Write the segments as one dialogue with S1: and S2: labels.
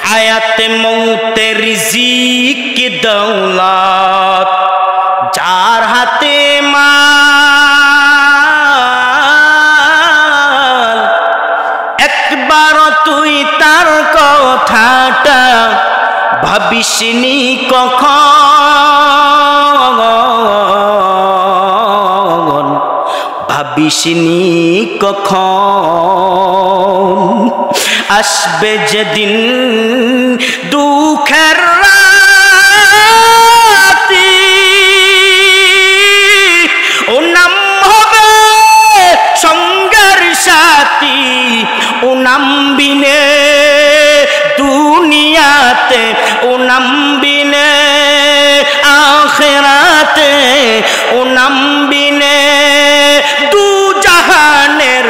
S1: হায়াতে মৌতে রিজিক কি দৌলত যার হাতে মাল একবার তুই তার কথাটা ভাবিসনি কখন, ভাবিসনি কখন আসবে যেদিন দুঃখের রাতি, ও নাম হবে সঙ্গের সাথী, ও নাম বিনে দুনিয়াতে, ও নাম বিনে আখিরাতে, ও নাম বিনে দু জাহানের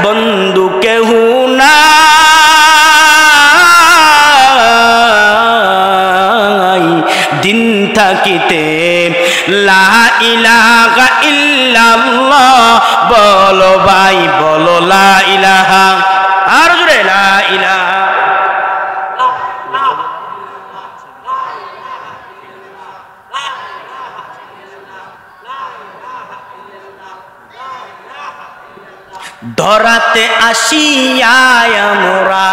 S1: বন্ধু কেহ না। দিন থাকিতে লা ইলাহা ইল্লাল্লাহ বলো ভাই বলো লা ইলাহা, আর জোরে লা ইলাহা। ধরাতে আসিয়ায় আমরা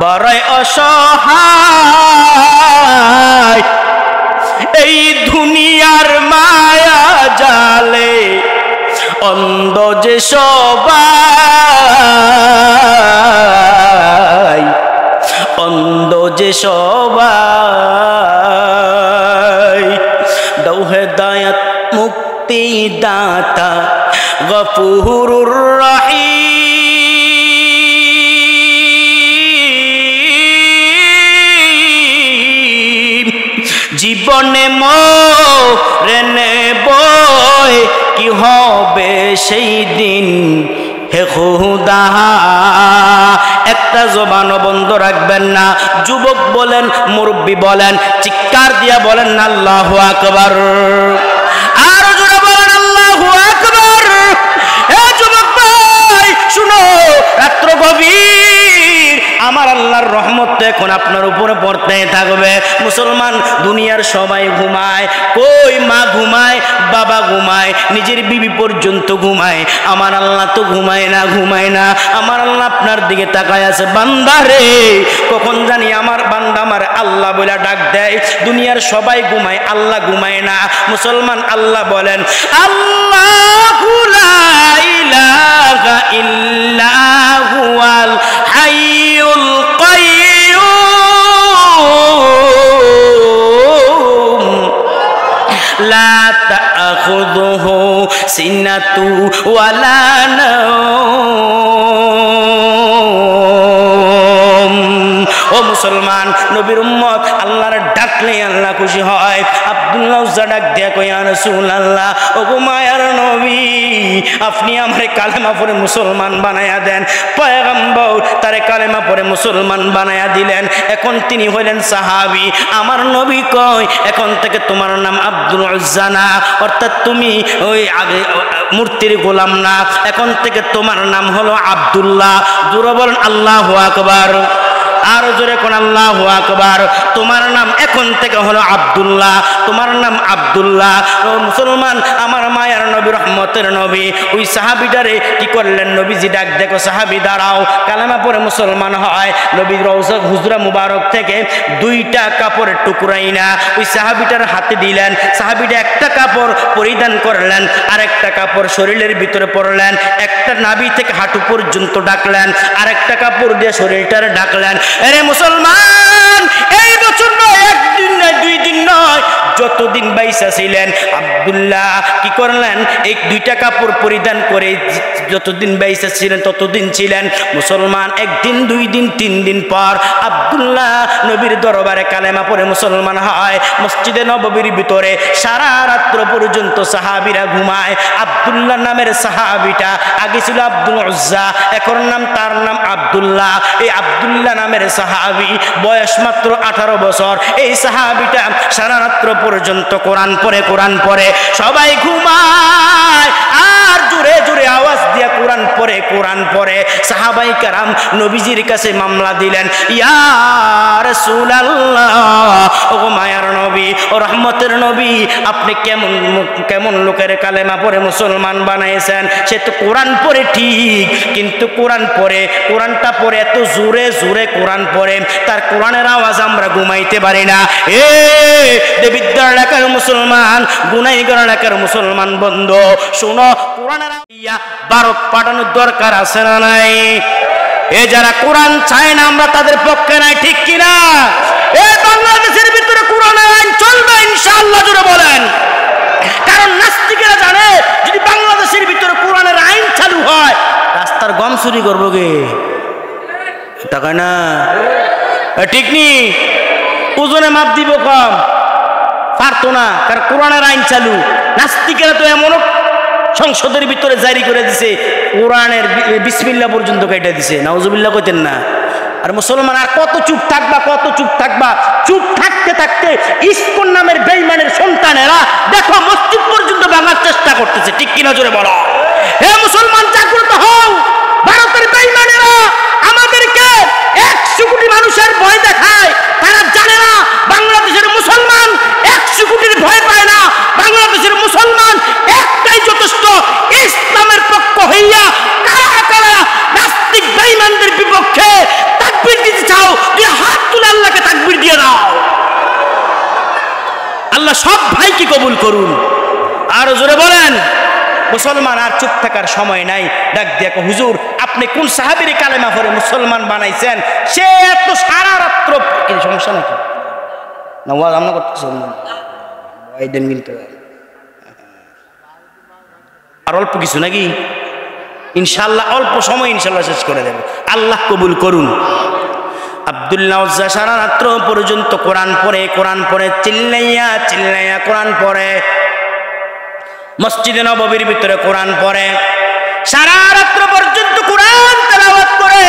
S1: বড়ই অসহায়, এই দুনিয়ার মায়া জালে অন্ধ যে সবাই, অন্ধ যে সবাই। দাও হেদায়াত মুক্তি দাতা গফুরুর রহিম, জীবনে মরে নেব কি হবে সেই দিন হে খুদা। একটা জবান বন্ধ রাখবেন না। যুবক বলেন, মুরব্বী বলেন, চিৎকার দিয়া বলেন না আল্লাহু আকবার। আরো জোরে বলেন আল্লাহু আকবার। হে যুবক ভাই শুনো, রাত্র গভীর, আমার আল্লাহর রহমত এখন আপনার উপরে পড়তে থাকবে। মুসলমান দুনিয়ার সবাই ঘুমায়, কই মা ঘুমায়, বাবা ঘুমায়, নিজের বিবি পর্যন্ত ঘুমায়, আমার আল্লাহ তো ঘুমায় না, ঘুমায় না। আমার আল্লাহ আপনার দিকে তাকায় আছে, বান্দা রে কখন জানি আমার বান্দা আমার আল্লাহ বলে ডাক দেয়। দুনিয়ার সবাই ঘুমায়, আল্লাহ ঘুমায় না। মুসলমান আল্লাহ বলেন আল্লাহু লা ইলাহা ইল্লা হুয়াল হাইয়ুল কাইয়্যুম লা তাখুযুহু সিনাতু ওয়ালা নাওম। ও মুসলমান, নবীর উম্মত আল্লাহর ডাকলে আল্লাহ খুশি হয়। আব্দুল্লাহ উজ্জা ডাক দিয়া কই ইয়া রাসূলুল্লাহ, ও গো মায়ার নবী, আপনি আমারে কালেমা পড়ে মুসলমান বানায়া দেন। পয়গম্বর তারে কালেমা পড়ে মুসলমান বানায়া দিলেন। এখন তিনি হইলেন সাহাবী। আমার নবী কয়, এখন থেকে তোমার নাম আব্দুল উজ্জা না, অর্থাৎ তুমি ওই আগে মূর্তির গোলাম না, এখন থেকে তোমার নাম হলো আব্দুল্লাহ। জোরে বলেন আল্লাহু আকবার। আরো জোরে কোন আল্লাহু আকবার। তোমার নাম এখন থেকে হলো আব্দুল্লাহ, তোমার নাম আব্দুল্লাহ। ও মুসলমান, আমার মায়ার নবী, রহমতের নবী, ওই সাহাবীটারে কি করলেন? নবীজি ডাক দেখো সাহাবী দাঁড়াও, কালেমা পড়ে মুসলমান হয়। নবীর রওজা হুজরা মুবারক থেকে দুইটা কাপড়ের টুকরাই না ওই সাহাবীটার হাতে দিলেন। সাহাবীটা একটা কাপড় পরিধান করলেন, আরেকটা কাপড় শরীরের ভিতরে পরলেন, একটা নাভি থেকে হাঁটু পর্যন্ত ডাকলেন, আরেকটা কাপড় দিয়ে শরীরটার ডাকলেন। আরে মুসলমান, এই বছর নয়, একদিন নয়, দুই দিন নয়, যতদিন বাইসা ছিলেন আব্দুল্লাহ কি করলেন? এই দুইটা কাপড় পরিধান করে যতদিন বাইসা ছিলেন ততদিন ছিলেন মুসলমান। একদিন, দুই দিন, তিন দিন পর আব্দুল্লাহ নবীর দরবারে কালেমা পড়ে মুসলমান হয়। মসজিদে নববীর ভিতরে সারা রাত্র পর্যন্ত সাহাবীরা ঘুমায়। আব্দুল্লাহ নামের সাহাবীটা আগে ছিল আব্দুল উজ্জা, এখন নাম তার নাম আব্দুল্লাহ। এই আব্দুল্লাহ নামের সাহাবী বয়স মাত্র 18 বছর। এই সাহাবীটা সারা রাত্র পর্যন্ত কোরআন পড়ে, কোরআন পড়ে, সবাই ঘুমায়। আর জোরে জোরে আওয়াজ দিয়া কোরআন পড়ে সাহাবায়ে কেরাম নবীজির কাছে মামলা দিলেন, ইয়া রাসূলুল্লাহ, ওগো মায়ার নবী ও রহমতের নবী, আপনি কেমন লোকের কালেমা পড়ে মুসলমান বানাইছেন? সে তো কোরআন পড়ে ঠিক, কিন্তু কোরআনটা পড়ে এত জোরে জোরে কোরআন পড়ে, তার কোরআনের আওয়াজ আমরা ঘুমাইতে পারি না। দেবিদ্বার এলাকার মুসলমান, গুনাইগার এলাকার মুসলমান বন্ধু শোনো, কোরআনের ভারত পাঠানোর দরকার আছে না নাই? যারা কোরআন চায় না আমরা তাদের পক্ষে নাই, ঠিক কিনা? বাংলাদেশের ভিতরে কোরআনের আইন চলবে ইনশাআল্লাহ, জোরে বলেন। কারণ নাস্তিকেরা জানে যদি বাংলাদেশের ভিতরে কোরআনের আইন চালু হয়, রাস্তার গম চুরি করবো গে, টাকা না, ঠিক নি? ওজনে মাপ দিব কম, পারতো না, কারণ কোরআনের আইন চালু। নাস্তিকেরা তো এমন সংসদের ভিতরে জারি করে দিছে, কোরআনের বিসমিল্লাহ পর্যন্ত কেটে দিছে, নাউজুবিল্লাহ কইতেন না। আর মুসলমান আর কত চুপ থাকবা? চুপ থাকতে থাকতে ইসকন নামের বেঈমানের সন্তানেরা দেখো মসজিদ পর্যন্ত ভাঙার চেষ্টা করতেছে, ঠিক কিনা জোরে বলো। হে মুসলমান, জাগ্রত হও। ভারতের বেঈমানেরা আমাদেরকে 100 কোটি মানুষের ভয় দেখায়, তারা জানে না বাংলাদেশের মুসলমান 100 কোটির ভয় পায় না। বাংলাদেশের মুসলমান একটাই যথেষ্ট, ইসলামের পক্ষ হইয়া কারা নাস্তিক বেঈমানদের বিপক্ষে তাকবীর দিতে চাও, তুই হাত তুলে আল্লাহকে তাকবীর দিয়ে দাও। আল্লাহ সব ভাইকে কবুল করুন। আর জোরে বলেন। মুসলমান আর চুপ থাকার সময় নাই, ডাক দিয়ে হুজুর আপনি কোন সাহাবীর কালেমা পড়ে মুসলমান বানাইছেন? সে এত সারা রাত্র, কি সমস্যা নাকি না? ওয়াজ আমরা করতেছেন না, ওয়াইডেন কিন্তু আর অল্প কিছু নাকি? ইনশাআল্লাহ অল্প সময় ইনশাআল্লাহ শেষ করে দেব, আল্লাহ কবুল করুন। আব্দুল্লাহ উজ্জা সারা রাত্র পর্যন্ত কোরআন পড়ে চিল্লাইয়া কোরআন পড়ে, মসজিদে নববীর ভিতরে কোরআন পড়ে, সারা রাত্র পর্যন্ত কোরআন তেলাওয়াত করে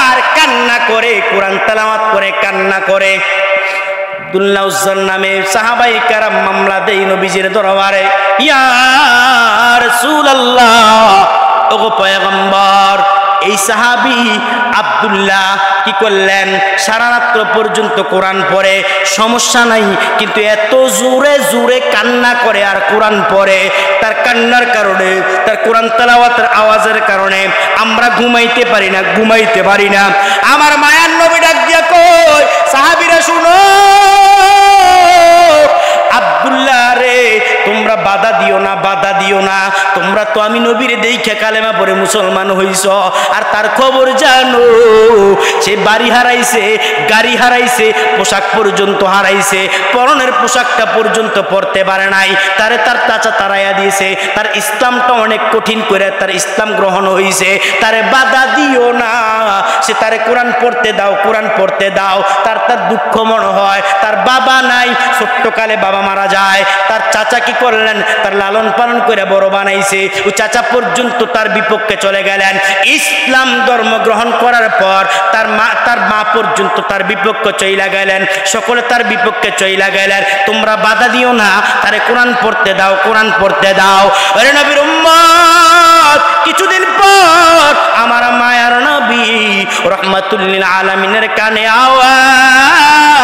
S1: আর কান্না করে, কোরআন তেলাওয়াত করে কান্না করে। আব্দুল্লাহ উজ্জার নামে সাহাবায়ে কেরাম মামলা দেয় নবীজির দরবারে, ইয়া রাসূলুল্লাহ, ওগো পয়গম্বর, এই সাহাবী আব্দুল্লাহ কি করলেন? সারা রাত্র পর্যন্ত কোরআন পড়ে, সমস্যা নাই, কিন্তু এত জোরে জোরে কান্না করে আর কোরআন পড়ে, তার কান্নার কারণে, তার কোরআন তেলাওয়াতের আওয়াজের কারণে আমরা ঘুমাইতে পারি না। আমার মায়ার নবী ডাক দিয়া কই, সাহাবীরা শুনো, আব্দুল্লাহ রে তোমরা বাধা দিও না, তোমরা তো আমি নবীর দেইখা কালেমা পড়ে মুসলমান হইছ, আর তার খবর জানো, সে বাড়ি হারাইছে, গাড়ি হারাইছে, পোশাক পর্যন্ত হারাইছে, পরনের পোশাকটা পর্যন্ত পরতে পারে নাই, তার চাচা তারাইয়া দিয়েছে, তার ইসলামটা অনেক কঠিন করে তার ইসলাম গ্রহণ হইছে, তারে বাধা দিও না, সে তারে কোরআন পড়তে দাও। তার দুঃখ মনে হয়, তার বাবা নাই, ছোট্টকালে বাবা মারা যায়, তার চাচা কি করলেন? তার লালন পালন করে বড় বানাইছে, ওই চাচা পর্যন্ত তার বিপক্ষে চলে গেলেন। ইসলাম ধর্ম গ্রহণ করার পর তার মা পর্যন্ত তার বিপক্ষে চইলা গেলেন, সকলে তার বিপক্ষে চইলা গেলেন। তোমরা বাধা দিও না, তারে কোরআন পড়তে দাও। আরে নবীর উম্মত, কিছুদিন পর আমার মায়ার নবী রাহমাতুল লিল আলামিনের কানে আওয়াজ,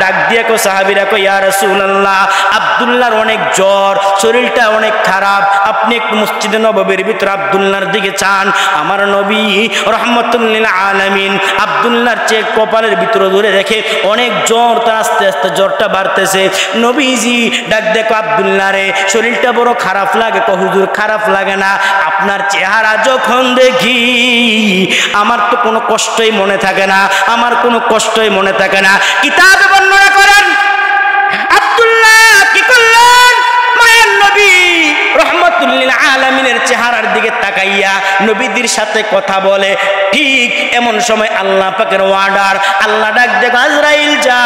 S1: ডাক দিয়ে কো সাহাবীরা কো, ইয়া রাসূলুল্লাহ, আব্দুল্লাহর অনেক জ্বর, শরীরটা অনেক খারাপ, আপনি একটু মসজিদে নববীর ভিতরে আব্দুল্লাহর দিকে চান। আমার নবী রাহমাতুল লিল আলামিন আব্দুল্লাহর চেয়ে কপালের ভিতরে ধরে রেখে অনেক জ্বর, তার আস্তে আস্তে জ্বরটা বাড়তেছে। নবীজি ডাক দেখো, আব্দুল্লাহ রে শরীরটা বড় খারাপ লাগে? কো হুজুর খারাপ লাগে না, আপনার চেহারা যখন দেখি আমার তো কোনো কষ্টই মনে থাকে না। কিতাবে বর্ণনা করেন আব্দুল্লাহ কি করলেন? মায়ের নবী রাহমাতুল লিল আলামিনের চেহারার দিকে তাকাইয়া নবীদের সাথে কথা বলে। ঠিক এমন সময় আল্লাহ পাকের অর্ডার, আল্লাহ ডাক দেখো, আজরাইল যা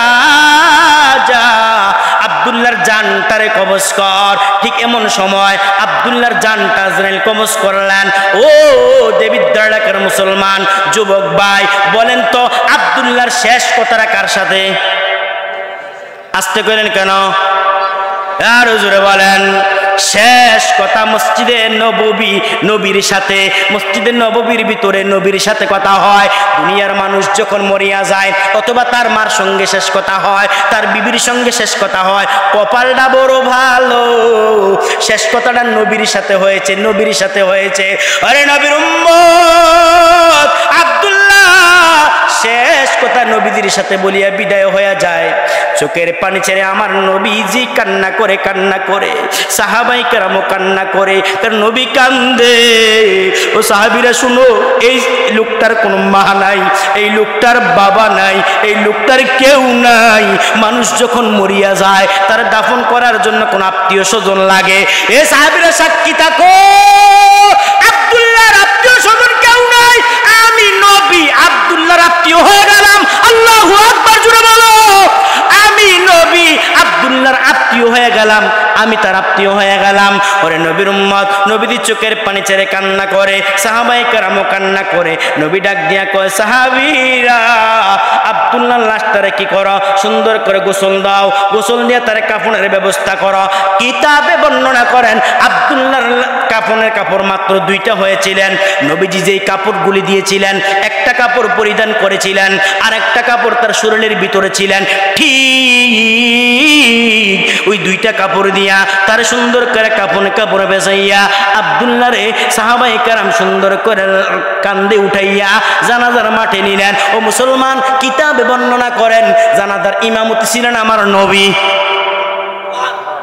S1: আব্দুল্লাহর জানটারে কবজ কর। ঠিক এমন সময় আব্দুল্লাহর জানটা আজরাইল কবজ করলেন। ও দেবিদ্বার এলাকার মুসলমান যুবক ভাই, বলেন তো আব্দুল্লাহর শেষ কথাটা কার সাথে? আসতে করেন কেন? আর জোরে বলেন। শেষ কথা মসজিদে নববী, নবীর সাথে মসজিদে নববীর ভিতরে নবীর সাথে কথা হয়। দুনিয়ার মানুষ যখন মরিয়া যায় অথবা তার মার সঙ্গে শেষ কথা হয়, তার বিবির সঙ্গে শেষ কথা হয়, কপালটা বড় ভালো, শেষ কথাটা নবীর সাথে হয়েছে, নবীর সাথে হয়েছে। আরে নবীর উম্মত আব্দুল্লাহ শেষ কথা নবীদের সাথে বলিয়া বিদায় হয়ে যায়। চোখের পানি ছেড়ে আমার নবীজি কান্না করে, কান্না করে, সাহাবাই কেরামও কান্না করে, কারণ নবী কান্দে। ও সাহাবীরা শুনো, এই লোকটার কোনো মা নাই, এই লোকটার বাবা নাই, এই লোকটার কেউ নাই। মানুষ যখন মরিয়া যায় তার দাফন করার জন্য কোন আত্মীয় স্বজন লাগে। এ সাহাবীরা সাক্ষী থাকো, আব্দুল্লাহর আত্মীয় স্বজন কেউ নাই, আমি নবী আব্দুল্লাহর আত্মীয় হয়ে গেলাম। আল্লাহু আকবার, জোরে বলো। আমি নবী আব্দুল্লাহর আত্মীয় হয়ে গেলাম, আমি তার আত্মীয় হয়ে গেলাম। ওরে নবীর উম্মত, নবীদের চোখের পানি ছেড়ে কান্না করে, সাহাবায়ে কেরামও কান্না করে। নবী ডাক দিয়া কয়, সাহাবীরা আব্দুল্লাহর লাশটারে কি করো, সুন্দর করে গোসল দাও, গোসল দিয়ে তার কাফনের ব্যবস্থা করো। কিতাবে বর্ণনা করেন আব্দুল্লাহর কাফনের কাপড় মাত্র দুইটা হয়েছিলেন। নবীজি যেই কাপড়গুলি দিয়েছিলেন, একটা কাপড় পরিধান করেছিলেন আর একটা কাপড় তার শরীরের ভিতরে ছিলেন। ঠিক ওই দুইটা কাপড় দিয়া তার সুন্দর করে কাপড়ে বেসাইয়া আব্দুল্লাহ রে সাহাবায়ে কেরাম সুন্দর করে কান্দে উঠাইয়া জানাজার মাঠে নিলেন। ও মুসলমান, কিতাবে বর্ণনা করেন জানাজার ইমামতি ছিলেন আমার নবী,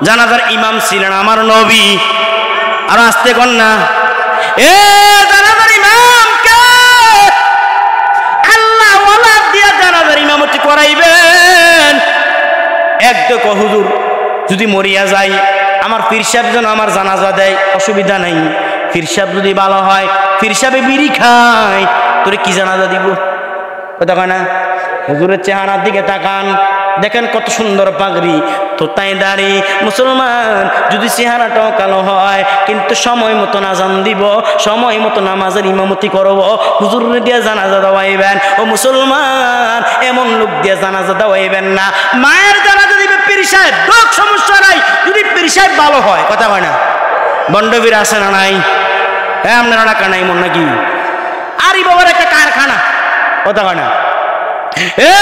S1: জানাজার ইমাম ছিলেন আমার নবী। আর আসতে কর না, এ জানাজার ইমাম কে? আল্লাহ ওয়ালা দিয়া জানাজার ইমামতি করাইবেন। একদম হুজুর যদি মরিয়া যাই, আমার পীর সাহেব যেন আমার জানাজা দেয়, অসুবিধা নাই। পীর সাহেব যদি ভালো হয়, পীর সাহেবে বিড়ি খায়, তোরে কি জানাজা দিব? কথা কয় না? হুজুরের চেহারার দিকে তাকান, দেখেন কত সুন্দর পাগড়ি, তোতাই দাড়ি। মুসলমান, যদি চেহারাটাও কালো হয় কিন্তু সময় মতো আযান দিব, সময় মতো নামাজের ইমামতি করব, হুজুরের দিয়ে জানাজা দেওয়াইবেন। ও মুসলমান, এমন লোক দিয়ে জানাজা দেওয়াইবেন না। মায়ের জানাজা দিবে পীর সাহেব, লোক সমস্যা নাই, যদি পীর সাহেব ভালো হয়। কথা হয় না? বন্ডবীর আছে না নাই? হ্যাঁ, আপনারা টাকা নাই মন নাকি? আরে বাবার একটা কারখানা। কথা হয় না? এ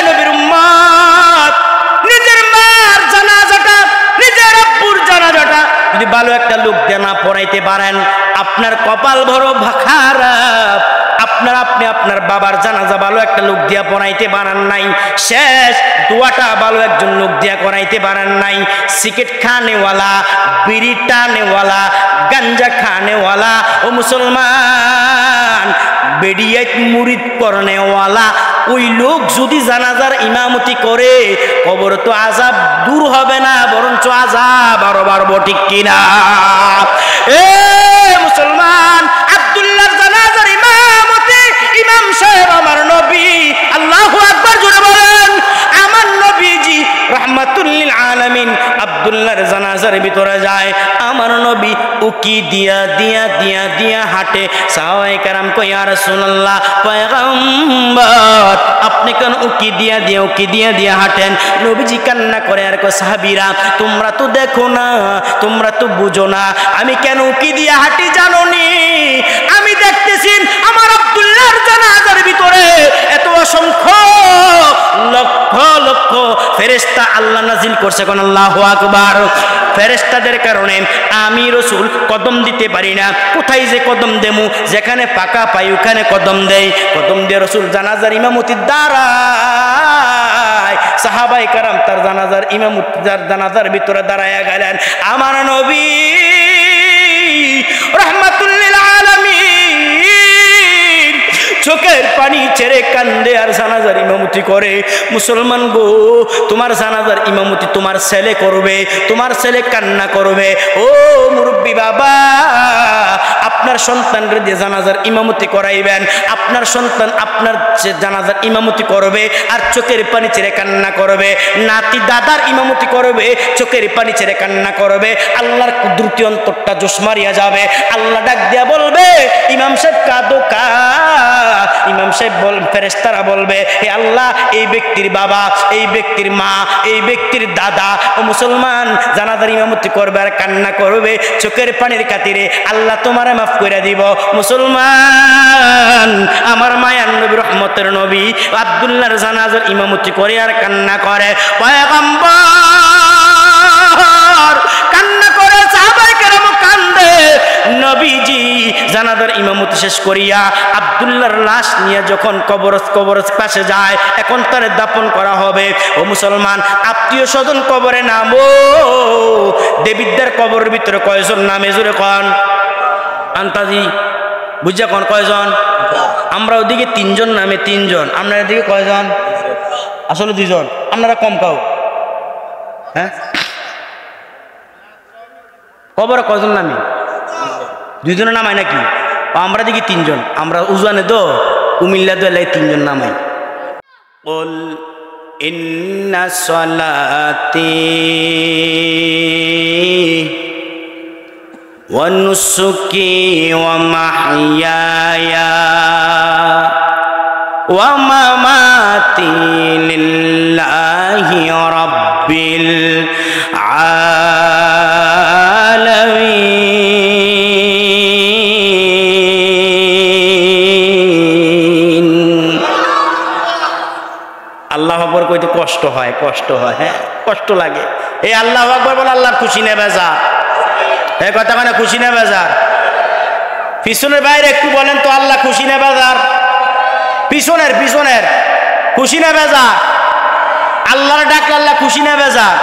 S1: নবীর উম্মত, নিজের মার জানাজাটা, নিজের আব্বুর জানাজাটা যদি ভালো একটা লোক দিয়ে না পড়াইতে পারেন, আপনার কপাল বড় খারাপ। আপনি আপনার বাবার জানাজা ভালো একটা লোক দিয়া পড়াইতে পারেন নাই, শেষ দোয়াটা ভালো একজন লোক দিয়া করাইতে পারেন নাই। সিগারেট খানেওয়ালা, বিড়ি টানেওয়ালা, গাঞ্জা খানেওয়ালা, ও মুসলমান, বেডিয়াত মুরিদ করনেওয়ালা, ওই লোক যদি জানাজার ইমামতি করে, কবর তো আযাব দূর হবে না, বরঞ্চ আযাব আরো বাড়বো। ঠিক কিনা? এ মুসলমান, আব্দুল্লাহর জানাজার ইমামতি ইমাম সাহেব আমার নবী। আল্লাহু আকবার, জোরে বলেন। আমার নবীজি রাহমাতুল লিল আলামিন আব্দুল্লাহর জানাজার ভিতরে যায়। আমার নবী উকি দিয়া দিয়া দিয়া দিয়া হাঁটে। সাহাবায়ে কেরাম কয়, ইয়া রাসূলুল্লাহ, পয়গম্বর আপনি কেন উকি দিয়া দিয়া উকি দিয়া দিয়া হাঁটেন? নবীজি কান্না করে আর কয়, সাহাবীরা তোমরা তো দেখো না, তোমরা তো বুঝো না, আমি কেন উকি দিয়া হাঁটি জানো নি? আমি দেখতেছি আমার আব্দুল্লাহর জানাজার ভিতরে এত অসংখ্য লক্ষ লক্ষ ফেরেশতা আল্লাহ নাজিল করছে। কোন আল্লাহু আকবার। ফেরেশতাদের কারণে আমি রাসূল কদম দিতে পারি না। কোথায় যে কদম দেমু? যেখানে পাকা পাই ওখানে কদম দেই। কদম দিয়ে রাসূল জানাজার ইমামতি দাঁড়ায়। সাহাবায়ে কেরাম তার জানাজার ইমামতি জানাজার ভিতরে দাঁড়ায়া গেলেন। আমার নবী রাহমাতুল লিল আলামিন চোখের পানি ছেড়ে কান্দে আর জানাজার ইমামতি করে। মুসলমান গো, তোমার জানাজার ইমামতি তোমার ছেলে করবে, তোমার ছেলে কান্না করবে। ও মুরব্বী বাবা, আপনার সন্তানরে দিয়ে জানাজার ইমামতি করাইবেন, আপনার সন্তান আপনার জানাজার ইমামতি করবে আর চোখের পানি ছেড়ে কান্না করবে। নাতি দাদার ইমামতি করবে, চোখের পানি ছেড়ে কান্না করবে। আল্লাহর কুদরতি অন্তরটা জোশ মারিয়া যাবে। আল্লাহ ডাক দিয়া বলবে, ইমাম সাহেব কাঁদো কাঁদ, ইমাম সাহেব ফেরেশতারা বলবে, হে আল্লাহ, এই ব্যক্তির বাবা, এই ব্যক্তির মা, এই ব্যক্তির দাদা ও মুসলমান জানাজার ইমামতি করবে আর কান্না করবে চোখের পানির খাতিরে, আল্লাহ তোমারে মাফ করে দিব। মুসলমান, আমার মায়ার নবী, রহমতের নবী আব্দুল্লাহর জানাজার ইমামতি করে আর কান্না করে। পয়গম্বর কান্না করে, সাহাবায়ে কেরাম কান্দে। নবীজি জানাজার ইমামতি শেষ করিয়া আব্দুল্লাহর লাশ নিয়ে যখন কবর পাশে যায়, এখন তারে দাফন করা হবে। ও মুসলমান, আত্মীয় স্বজন কবরে নামো। দেবিদ্যার কবরের ভিতরে কয়জন নামে জোরে কন? আন্তাজি বুঝা কন কয়জন? আমরা ওদিকে 3 জন নামে, 3 জন। আপনার এদিকে কয়জন? আসলে 2 জন। আপনারা কম কাও। হ্যাঁ, কবরে কয়জন নামে? 2 জনের নামাই নাকি? আমরা দেখি 3 জন। আমরা উজানে তো কুমিল্লা তো এলাই 3 জন নামাই। বল ইন্না সলাতি ওয়া নুসুকি ওয়া মাহইয়ায়া ওয়া মামাতি লিল্লাহি রাব্বিল আলামিন। আল্লাহু আকবার কইতে কষ্ট হয়, কষ্ট হয়। হ্যাঁ, কষ্ট লাগে। এই আল্লাহু আকবার বলে আল্লাহর খুশি নেবে যা। এই কথা মানে খুশি না বেজার? পিছনের বাইরে একটু বলেন তো, আল্লাহ খুশি না বেজার? পিছনের খুশি না বেজার? আল্লাহর ডাকলে আল্লাহ খুশি না বেজার?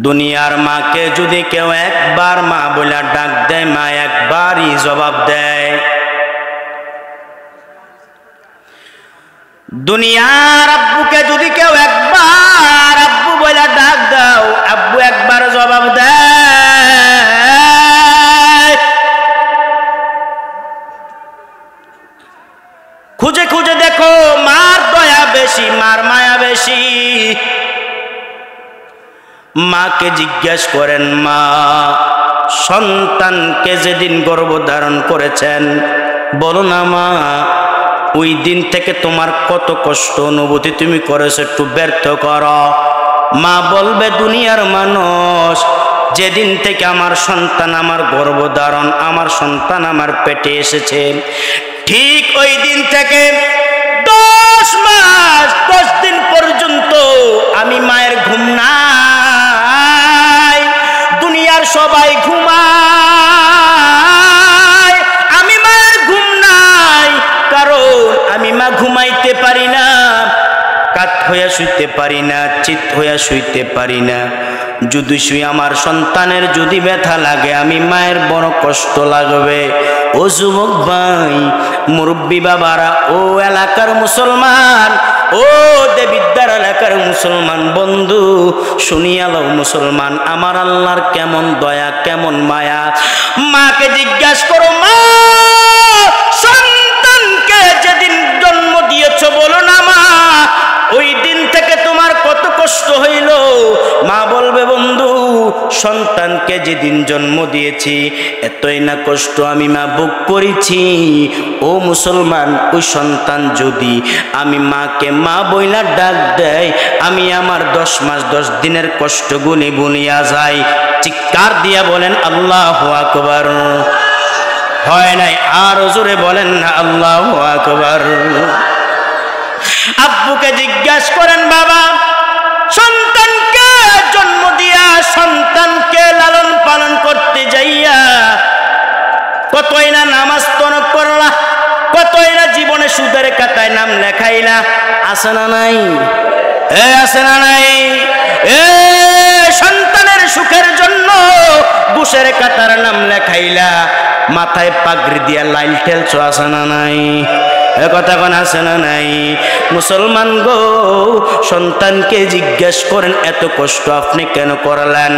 S1: দুনিয়ার মাকে যদি কেউ একবার মা বলে ডাক দেয়, মা একবারই জবাব দেয়। দুনিয়ার আব্বুকে যদি কেউ একবার আব্বু বলে ডাক দাও, আব্বু একবার জবাব দেয়। খুঁজে খুঁজে দেখো, মার দয়া বেশি, মার মায়া বেশি। মাকে জিজ্ঞেস করেন, মা সন্তানকে যেদিন গর্ভধারণ করেছেন, বলো না মা ওই দিন থেকে তোমার কত কষ্ট অনুভূতি তুমি করেছো, একটু ব্যর্থ করো। মা বলবে, দুনিয়ার মানুষ যেদিন থেকে আমার সন্তান, আমার গর্ভধারণ, আমার সন্তান আমার পেটে এসেছে, ঠিক ওই দিন থেকে 10 মাস 10 দিন পর্যন্ত আমি মায়ের ঘুম নাই। দুনিয়ার সবাই ঘুমায়, আমি মায়ের ঘুম নাই, কারণ আমি মা ঘুমাইতে পারি না, কাত হইয়া শুইতে পারি না, চিত হইয়া শুইতে পারি না। যদি শুই আমার সন্তানের যদি ব্যথা লাগে, আমি মায়ের বড় কষ্ট লাগবে। ও যুবক ভাই, মুরব্বী বাবারা, ও এলাকার মুসলমান, ও দেবিদ্যার এলাকার মুসলমান বন্ধু, শুনিয়া লও মুসলমান, আমার আল্লাহর কেমন দয়া, কেমন মায়া। মাকে জিজ্ঞাসা করো, মা সন্তানকে যেদিন জন্ম দিয়েছ, বলো না মা ওই দিন থেকে তোমার কত কষ্ট হইল। মা বলবে, বন্ধু সন্তানকে যেদিন জন্ম দিয়েছি এতই না কষ্ট আমি মা ভোগ করেছি। ও মুসলমান, ওই সন্তান যদি আমি মাকে মা বইলা ডাক দেয়, আমি আমার 10 মাস 10 দিনের কষ্টগুলি ভুলিয়া যাই। চিৎকার দিয়া বলেন আল্লাহু আকবার। হয় নাই? আরো জোরে বলেন না আল্লাহু আকবার। আব্বুকে জিজ্ঞাসা করেন, বাবা সন্তানকে জন্ম দিয়া, সন্তানকে লালন পালন করতে যাইয়া কতই না নামাজ তরক করলা, কতই না জীবনে সুদের খাতায় নাম লেখাইলা। আছে না নাই? আছে না নাই? সন্তানের সুখের জন্য ঘুষের খাতার নাম লেখাইলা, মাথায় পাগড়ি দিয়া লাইল ঠেলছো। আছে না নাই? কথা কোন আছে না নাই? মুসলমান গো, সন্তানকে জিজ্ঞেস করেন, এত কষ্ট আপনি কেন করলেন?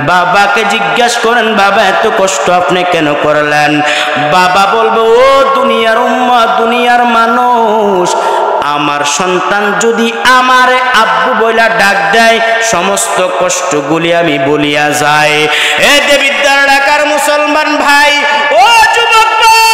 S1: বাবাকে জিজ্ঞেস করেন, বাবা এত কষ্ট আপনি কেন করলেন? বাবা বলবে, ও দুনিয়ার উম্মত, দুনিয়ার মানুষ, আমার সন্তান যদি আমারে আব্বু বইলা ডাক দেয়, সমস্ত কষ্টগুলি আমি বলিয়া যাই। এ দেবিদ্যার ঢাকার মুসলমান ভাই, ও যুবক ভাই,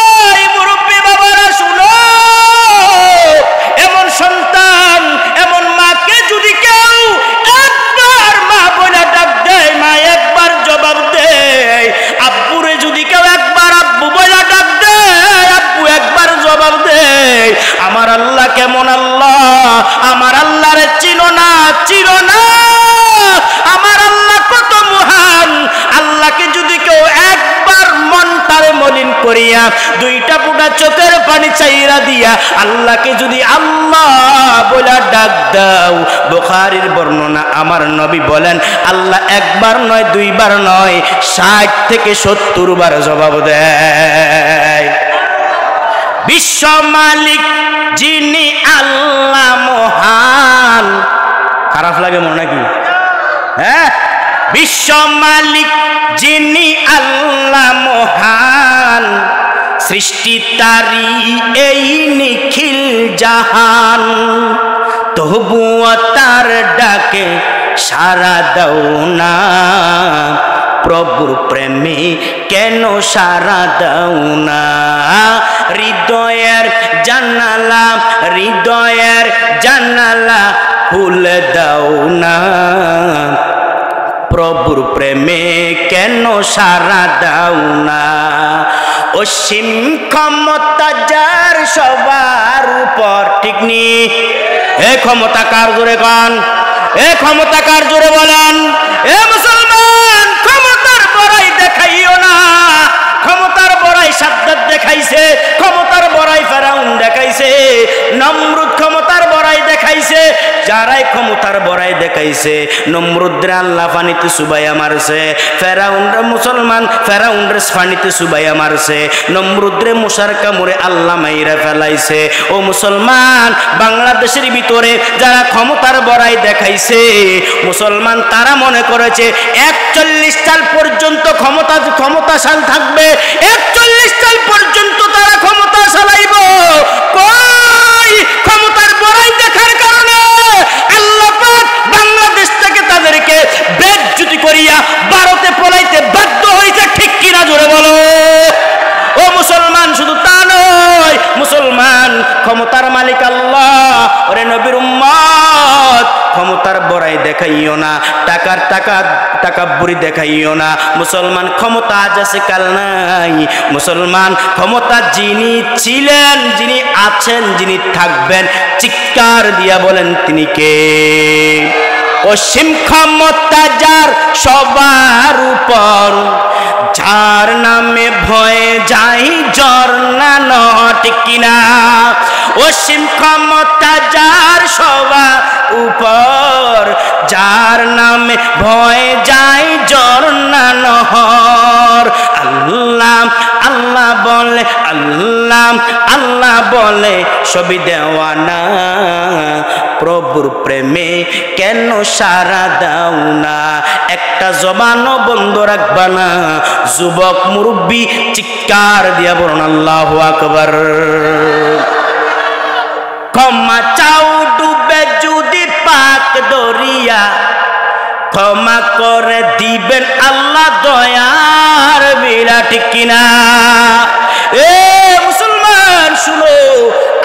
S1: কেমন আল্লাহ, আমার আল্লাহরে চিনো না, চিনো না। আমার আল্লাহ কত মহান। আল্লাহকে যদি কেউ একবার মনটারে মলিন করিয়া দুইটা ফুটা চোখের পানি চাইরা দিয়া আল্লাহকে যদি আল্লাহ বলে ডাক দাও, বুখারীর বর্ণনা, আমার নবী বলেন আল্লাহ একবার নয়, দুইবার নয়, 60 থেকে 70 বার জবাব দেয়। বিশ্ব মালিক যিনি আল্লাহ মহান। খারাপ লাগে মনে নাকি? হ্যাঁ, বিশ্ব মালিক যিনি আল্লাহ মহান, সৃষ্টি তারি এই নিখিল জাহান, তবুও তার ডাকে সাড়া দাও না, প্রভুর প্রেমে কেন সাড়া দাও না। হৃদয়ের জানালা, হৃদয়ের জানালা খুলে দাও না, প্রভুর প্রেমে কেন সাড়া দাও না। অসীম ক্ষমতা যার সবার উপর, ঠিক নি? এ ক্ষমতা কার জোরে কন, এ ক্ষমতা কার জোরে বলেন। এ মুসলমান, ক্ষমতার বড়াই দেখাইও না। ক্ষমতার বড়াই সাদ্দাত দেখাইছে, ক্ষমতার বড়াই ফেরাউন দেখাইছে, নমরুদ ক্ষমতার বড়াই দেখাইছে। যারাই ক্ষমতার বড়াই দেখাইছে, নমরুদরে আল্লাহ পানিতে সুবাইয়া মারছে, ফেরাউনরে মুসলমান ফেরাউনরে পানিতে সুবাইয়া মারছে, নমরুদরে মশার কামড়ে আল্লাহ মাইরা ফেলাইছে। ও মুসলমান, বাংলাদেশের ভিতরে যারা ক্ষমতার বড়াই দেখাইছে, মুসলমান তারা মনে করেছে 41 সাল পর্যন্ত ক্ষমতাশাল থাকবে, 41 সাল পর্যন্ত তারা ক্ষমতা চালাইব। কই ক্ষমতার বড়াই দেখার কারণে আল্লাহ পাক বাংলাদেশ থেকে তাদেরকে বেজ্জতি করিয়া ভারতে পলাইতে বাধ্য হয়েছে, ঠিক কিনা জোরে বলো। ও মুসলমান, শুধু তা নয়, মুসলমান ক্ষমতার মালিক আল্লাহ। ওরে নবীর উম্মত, ক্ষমতার বড়াই দেখাইও না, টাকাব্বুরি দেখাইও না। মুসলমান ক্ষমতা আজ আছে কাল নাই। মুসলমান ক্ষমতা যিনি ছিলেন, যিনি আছেন, যিনি থাকবেন, চিৎকার দিয়া বলেন তিনি কে? অসীম ক্ষমতা যার সবার উপর, যার নামে ভয়ে যাই ঝর্ণা নয়, ঠিক কিনা? অসীম ক্ষমতা যার সবার উপর, যার নামে ভয়ে যাই ঝর্ণা নহর। আল্লাহ আল্লাহ বলে, আল্লাহ আল্লাহ বলে সবই দেওয়ানা, প্রভুর প্রেমে কেন সাড়া দাও না। একটা জবানও বন্ধ রাখবা না। যুবক মুরব্বী চিৎকার দিয়া বলুন আল্লাহু আকবার। ক্ষমা চাও ডুবে যদি পাক দরিয়া, ক্ষমা করে দিবেন আল্লাহ দয়ার বিলা, ঠিক কিনা? এ মুসলমান শুনো,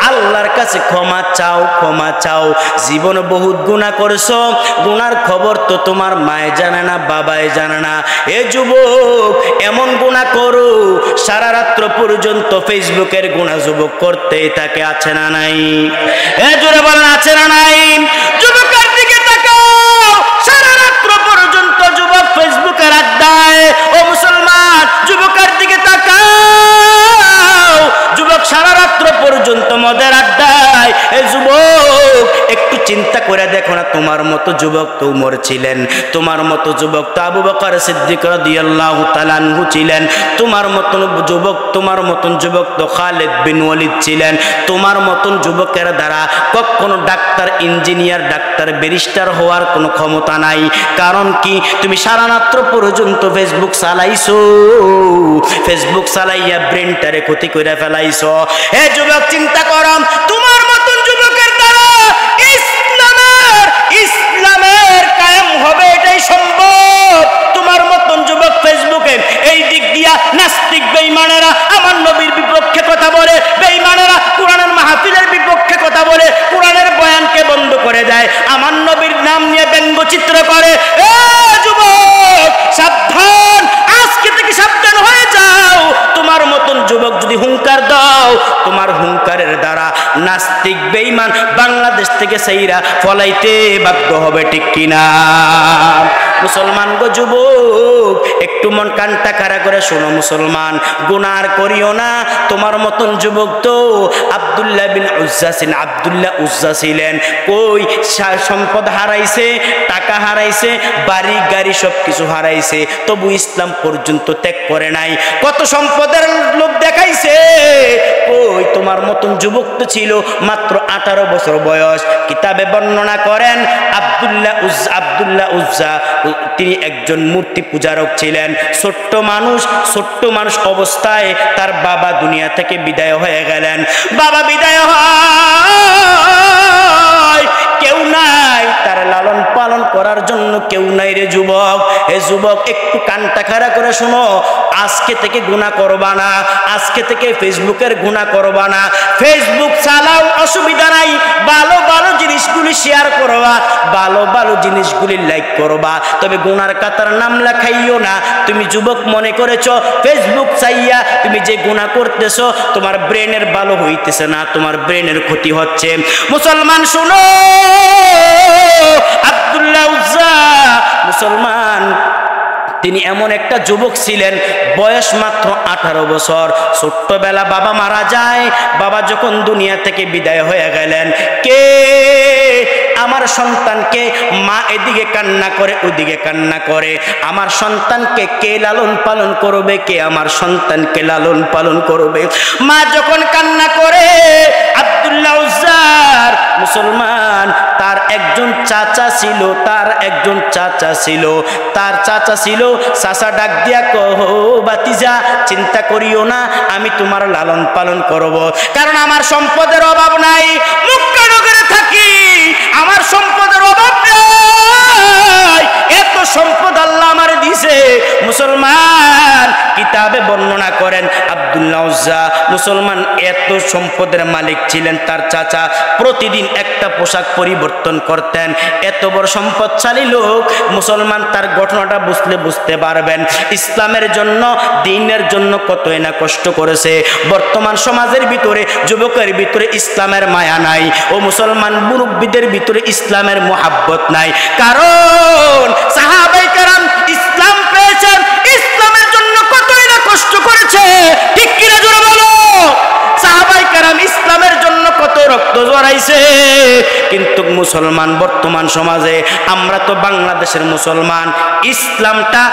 S1: আল্লাহর কাছে ক্ষমা চাও, ক্ষমা চাও। জীবন বহুত গুনাহ করছো, গুনার খবর তো তোমার মায়ে জানে না, বাবাই জানে না। এ যুবক, এমন গুনাহ করো সারা রাত্র পর্যন্ত ফেসবুকের গুনাহ যুবক করতেই থাকে, আছে না নাই? এ জোরে বলেন, আছে না নাই? যুবকের দিকে তাকাও, সারা রাত্র পর্যন্ত যুবক ফেসবুকের আড্ডায়। ও মুসলমান, যুবকের দিকে তাকাও, যুবক সারা রাত্র পর্যন্ত মদের আড্ডায়। এই যুবক, একটু চিন্তা করে দেখো না, তোমার মতো যুবক তো উমর ছিলেন, তোমার মতো যুবক তো আবু বকর সিদ্দিক রাদিয়াল্লাহু তাআলা আনহু ছিলেন, তোমার মতন যুবক তো খালিদ বিন ওয়ালিদ ছিলেন। তোমার মতন যুবকের দ্বারা কখনো ডাক্তার, ইঞ্জিনিয়ার, ডাক্তার, ব্যারিস্টার হওয়ার কোনো ক্ষমতা নাই। কারণ কি? তুমি সারা রাত্র পর্যন্ত ফেসবুক চালাইছো, ফেসবুক চালাইয়া ব্রেনটারে ক্ষতি করে ফেলাইছো। হে যুবক, চিন্তা করো, তোমার মতন যুবকের দ্বারা ইসলামের কায়েম হবে, এটাই সম্ভব। তোমার মতন যুবক ফেসবুকে এই দিক দিয়া নাস্তিক বেঈমানেরা আমার নবীর বিপক্ষে কথা বলে, বেঈমানেরা কোরআনের মাহফিলের বিপক্ষে কথা বলে, কোরআনের বয়ানকে বন্ধ করে দেয়, আমার নবীর নাম নিয়ে ব্যঙ্গচিত্র করে। এ যুবক, সাবধান, আজকে থেকে সাবধান হয়ে যাও। তোমার মতন যুবক যদি হুঙ্কার দাও, তোমার হুঙ্কারের দ্বারা নাস্তিক বেঈমান বাংলাদেশ থেকে সেইরা ফলাইতে বাধ্য হবে, ঠিক কিনা? মুসলমান গো যুবক, একটু মন কানটা খাড়া করে শোনো মুসলমান, গুনাহ করিও না। তোমার মতন যুবক তো আব্দুল্লাহ বিন উজ্জা ছিলেন, আব্দুল্লাহ উজ্জা ছিলেন। কই সম্পদ হারাইছে, টাকা হারাইছে, বাড়ি গাড়ি সব কিছু হারাইছে, তবু ইসলাম পর্যন্ত ত্যাগ করে নাই। কত সম্পদের লোভ দেখাইছে। কই তোমার মতন যুবক তো ছিল মাত্র 18 বছর বয়স। কিতাবে বর্ণনা করেন আব্দুল্লাহ উজ্জা তিনি একজন মূর্তি পূজারক ছিলেন। ছোট্ট মানুষ অবস্থায় তার বাবা দুনিয়া থেকে বিদায় হয়ে গেলেন। বাবা বিদায় হয়, কেউ নাই তার লালন পালন করার জন্য, কেউ নাই রে যুবক। হে যুবক, একটু কানটা খাড়া করে শোনো, আজকে থেকে গুনাহ করবা না, আজকে থেকে ফেসবুকের গুনাহ করবা না। ফেসবুক চালাও, অসুবিধা নাই, ভালো ভালো জিনিসগুলি শেয়ার করবা, ভালো ভালো জিনিসগুলি লাইক করবা, তবে গুনার কাতার নাম লেখাইও না। তুমি যুবক মনে করেছো ফেসবুক চাইয়া তুমি যে গুনাহ করতেছো তোমার ব্রেনের ভালো হইতেছে না, তোমার ব্রেনের ক্ষতি হচ্ছে। মুসলমান শুনো, আব্দুল্লাহ উজ্জা মুসলমান, তিনি এমন একটা যুবক ছিলেন, বয়স মাত্র 18 বছর। ছোট্টবেলা বাবা মারা যায়। বাবা যখন দুনিয়া থেকে বিদায় হয়ে গেলেন, কে আমার সন্তানকে, মা এদিকে কান্না করে ওইদিকে কান্না করে, আমার সন্তানকে কে লালন পালন করবে, কে আমার সন্তানকে লালন পালন করবে? মা যখন কান্না করে, আব্দুল্লাহ উজ্জার মুসলমান তার একজন চাচা ছিল, চাচা ডাক দিয়া কহো বাতিজা, চিন্তা করিও না, আমি তোমার লালন পালন করব, কারণ আমার সম্পদের অভাব নাই, মক্কা নগরে থাকি, আমার সম্পদের অভাব নাই, এত সম্পদ আল্লাহ আমার দিছে। মুসলমান কিতাবে বর্ণনা করেন আব্দুল্লাহ উজ্জা মুসলমান এত সম্পদের মালিক ছিলেন। তার চাচা প্রতিদিন একটা পোশাক পরিবর্তন করতেন। এত বড় সম্পদশালী লোক মুসলমান, তার ঘটনাটা বুঝতে পারবেন ইসলামের জন্য, দ্বীনের জন্য কতই না কষ্ট করেছে। বর্তমান সমাজের ভিতরে, যুবকের ভিতরে ইসলামের মায়া নাই, ও মুসলমান মুরব্বীদের ভিতরে ইসলামের মুহাব্বত নাই, কারণ সাহাবায়ে কেরাম ইসলাম পেয়েছেন, ইসলামের জন্য কতই না কষ্ট করেছে, ঠিক কিনা জোরে বলো? সাহাবায়ে কেরাম ইসলামের জন্য কত রক্ত ঝরাইছে। কিন্তু মুসলমান বর্তমান সমাজে, আমরা তো বাংলাদেশের মুসলমান, ইসলামটা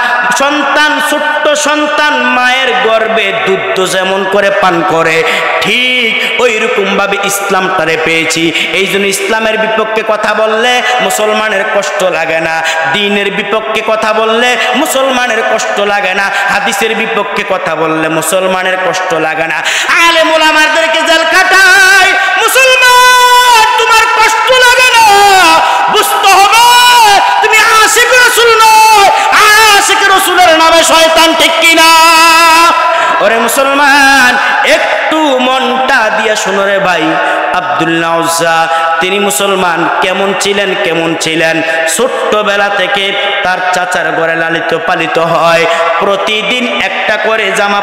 S1: সন্তান, ছোট্ট সন্তান মায়ের গর্ভে দুধ যেমন করে পান করে, ঠিক ওই রকম ভাবে ইসলামটারে পেয়েছি। এই জন্য ইসলামের বিপক্ষে কথা বললে মুসলমানের কষ্ট লাগে না, দ্বীনের বিপক্ষে কথা বললে মুসলমানের কষ্ট লাগে না, হাদিসের বিপক্ষে কথা বললে মুসলমানের কষ্ট লাগে না। আলেম ওলামাদেরকে জেল খাটায়, মুসলমান তোমার কষ্ট লাগে না, বুঝতে হবে তুমি আশিক রাসূল নয়, আশিক রাসূলের নামে শয়তান, ঠিক কিনা? ওরে মুসলমান, একটু মনটা দিয়া শুনো রে ভাই। আব্দুল্লাহ উজ্জা তিনি মুসলমান কেমন ছিলেন? ছোট্টবেলা থেকে তার চাচার ঘরে লালিত পালিত হয়, প্রতিদিন একটা করে জামা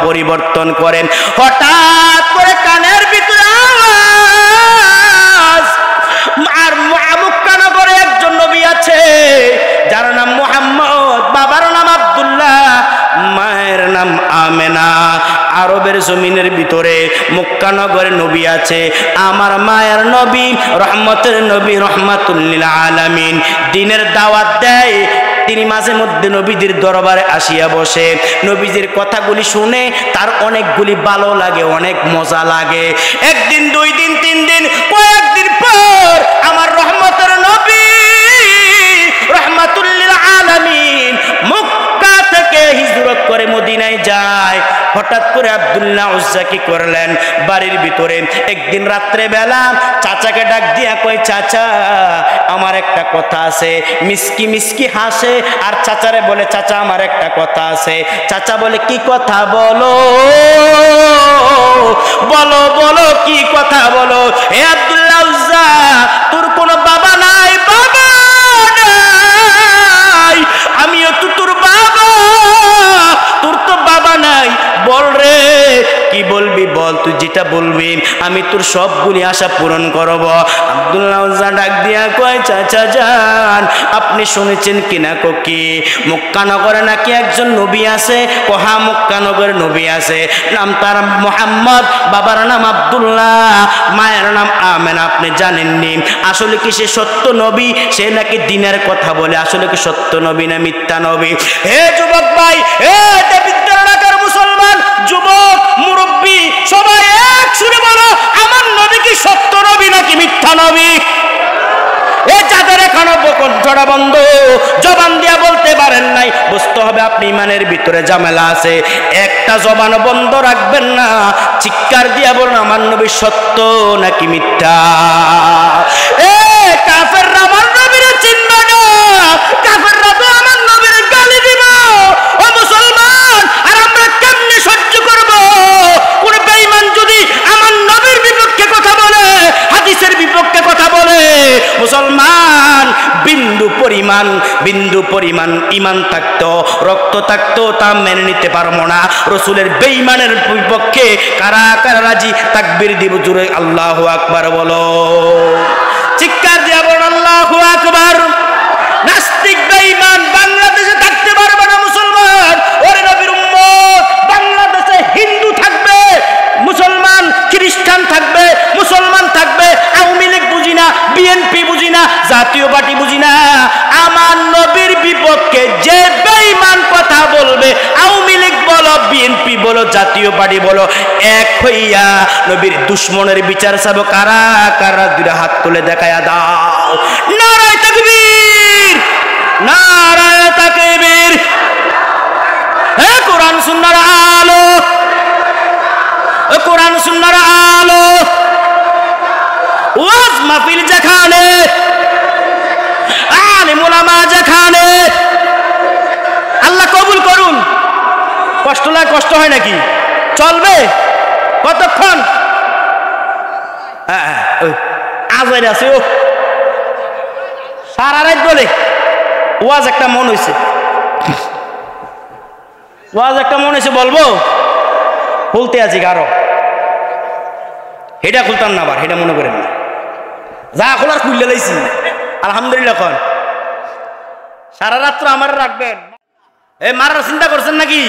S1: পরিবর্তন করেন। হঠাৎ করে কানের ভিতরে আওয়াজ, আর মক্কা নগরে একজন নবী আছে যার নাম মুহাম্মদ, বাবার নাম আব্দুল্লাহ, মায়ের নাম আমেনা। আরবের জমিনের ভিতরে মক্কা নগরে নবী আছে, আমার মায়ের নবী, রহমতের নবী, রহমাতুল লিল আলামিন, দ্বীনের দাওয়াত দেয়। তিনি মাঝে মধ্যে নবীজির দরবারে আসিয়া বসে, নবীজির কথাগুলি শুনে তার অনেকগুলি ভালো লাগে, অনেক মজা লাগে। একদিন, 2 দিন, 3 দিন, কয়েকদিন পর আমার রহমতের নবী, রহমাতুল লিল আলামিন মক্কা থেকে হিজরত করে মদিনায় যায়। হঠাৎ করে আব্দুল্লাহ উজ্জা কি করলেন, বাড়ির ভিতরে একদিন রাত্রে বেলা চাচাকে ডাক দিয়া কয়, চাচা আমার একটা কথা আছে। মিসকি মিসকি হাসে আর চাচারে বলে, চাচা আমার একটা কথা আছে। চাচা বলে, কি কথা? বলো বলো বলো, কি কথা বলো? হে আব্দুল্লাহ উজ্জা, তোর কোনো বাবা নাই? বাবা নাই, আমিও তো তোর বাবা, তোর তো বাবা নাই, বল রে কি বলবি বল, তুই যেটা বলবি আমি তোর সবগুলি আশা পূরণ করব। আব্দুল্লাহ উজ্জা ডাক দিয়া কয়, চাচা যান আপনি শুনেছেন কিনা? কি মক্কা নগরে নাকি একজন নবী আছে? কহা মক্কা নগরে নবী আছে, নাম তার মুহাম্মদ, বাবার নাম আব্দুল্লাহ, মায়ের নাম আমেনা। আপনি জানেননি আসলে কি সে সত্য নবী? সে নাকি দিনের কথা বলে, আসলে কি সত্য নবী না মিথ্যা নবী? হে যুবক ভাই, হে বিদ্যালয়ের মুসলমান যুবক মুরব্বী সবাই এক সুরে বলো, আমার নবী কি সত্য নবী নাকি মিথ্যা নবী? এ যাদের এখনো কণ্ঠটা বন্ধ, জবান দিয়া বলতে পারেন নাই, বুঝতে হবে আপনি ইমানের ভিতরে ঝামেলা আছে। একটা জবান বন্ধ রাখবেন না, চিৎকার দিয়া বলুন আমার নবী সত্য নাকি মিথ্যা? এ কাফেররা আমার নবীরে চিনবে না, কাফেররা তো আমার নবীরে গালি দিব। ও মুসলমান, আর আমরা কেমনে সহ্য করব কোন বেঈমান যদি আমার নবীর বিপক্ষে কথা বলে, হাদিসের বিপক্ষে কথা বলে? মুসলমান, বিন্দু পরিমাণ ইমান থাকতো, রক্ত থাকতো, তা মেনে নিতে পারবো না। রসুলের বেঈমানের বিপক্ষে কারা কারা রাজি তাকবীর দিব জোরে আল্লাহু আকবার বলো, চিৎকার দিয়া বলো আল্লাহু আকবার। নাস্তিক বেঈমান বাংলাদেশে থাকতে পারবে না মুসলমান। ওরে নবীর উম্মত, বাংলাদেশে হিন্দু থাকবে, মুসলমান খ্রিস্টান থাকবে, মুসলমান থাকবে, আওয়ামী লীগ বুঝি না, বিএনপি বুঝি না, জাতীয় পার্টি বুঝি না, আমার নবীর বিপক্ষে যে বেঈমান কথা বলবে, আওয়ামী লীগ বলো, বিএনপি বলো, জাতীয় পার্টি বলো, এক হইয়া নবীর দুশ্মনের বিচার চাবো। কারা কারা দুইটা হাত তুলে দেখায়া দাও। নারায়ে তাকবীর, নারায়ে তাকবীর। হে কোরআন সুন্নাহর আলো, কোরআন সুন্নাহর আলো, ওয়াজ মাহফিল যেখানে, আলেম উলামা যেখানে, আল্লাহ কবুল করুন। কষ্ট লাগে, কষ্ট হয় নাকি? চলবে কতক্ষণ? আজাইর আছে ও সারা রাত বলে ওয়াজ একটা মন হয়েছে, ওয়াজ একটা মন হয়েছে বলবো, খুলতে আছি কারো, হেটা খুলতাম না, আবার হেটা মনে করেন না, যা খোলার খুললে লাইছি আলহামদুলিল্লাহ। কন সারা রাত্র আমার রাখবেন, এ মারার চিন্তা করছেন নাকি?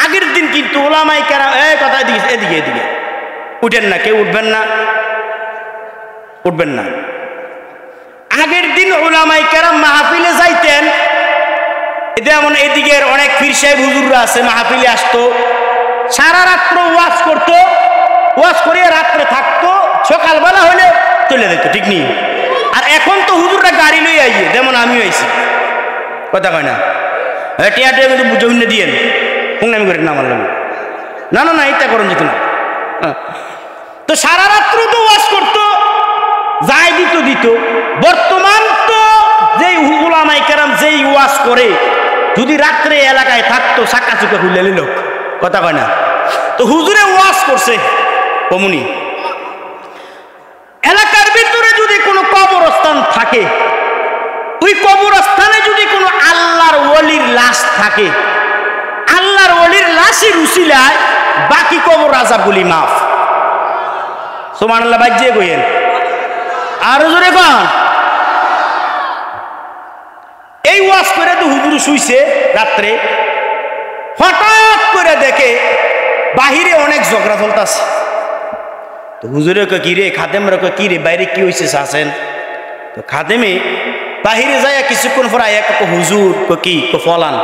S1: আগের দিন কিন্তু ওলামায়ে কেরাম, এই কথা এদিকে এদিকে এদিকে উঠেন না, কেউ উঠবেন না, উঠবেন না। আগের দিন ওলামায়ে কেরাম মাহফিলে যাইতেন, যেমন এদিকের অনেক পীর সাহেব হুজুররা আছে, মাহফিলে আসতো, সারা রাত্র ওয়াজ করতো, ওয়াজ করিয়ে রাত্রে থাকতো, সকালবেলা হলে চলে যেত, ঠিক নেই? আর এখন তো হুজুররা গাড়ি লই আইয়ে, যেমন আমিও আইছি, কথা কয় না, টিয়া টিয়া কিন্তু বুঝে শুনে দিয়েন, আমি করেন না, আমার না না না এটা করেন যেত না। তো সারা রাত্র তো ওয়াজ করতো, যাই দিত দিত। বর্তমান তো যেই উলামায়ে কেরাম যেই ওয়াজ করে, যদি রাত্রে এলাকায় থাকতো চাকা চুকা খুলে নিল, কথা কয় না। তো হুজুরে ওয়াজ করছে কমুনি, এলাকার ভিতরে যদি কোনো কবরস্থান থাকে, ওই কবরস্থানে যদি কোনো আল্লাহর ওলির লাশ থাকে, আল্লাহর ওলির লাশের উসিলায় বাকি কবর আযাবগুলি মাফ। সুবহানাল্লাহ, বাজিয়ে কইেন আর জোরে কন। এই ওয়াজ করে তো হুজুর শুইছে রাত্রে, হঠাৎ করে দেখে বাহিরে অনেক ঝগড়া চলতেছে। তো হুজুরে কয় কি রে, খাদেমরা কয় কি রে, বাইরে কি হয়েছে আছেন? তো খাদেমে বাহিরে যায় কিছুক্ষণ পর আয়া হুজুর কি ফলান,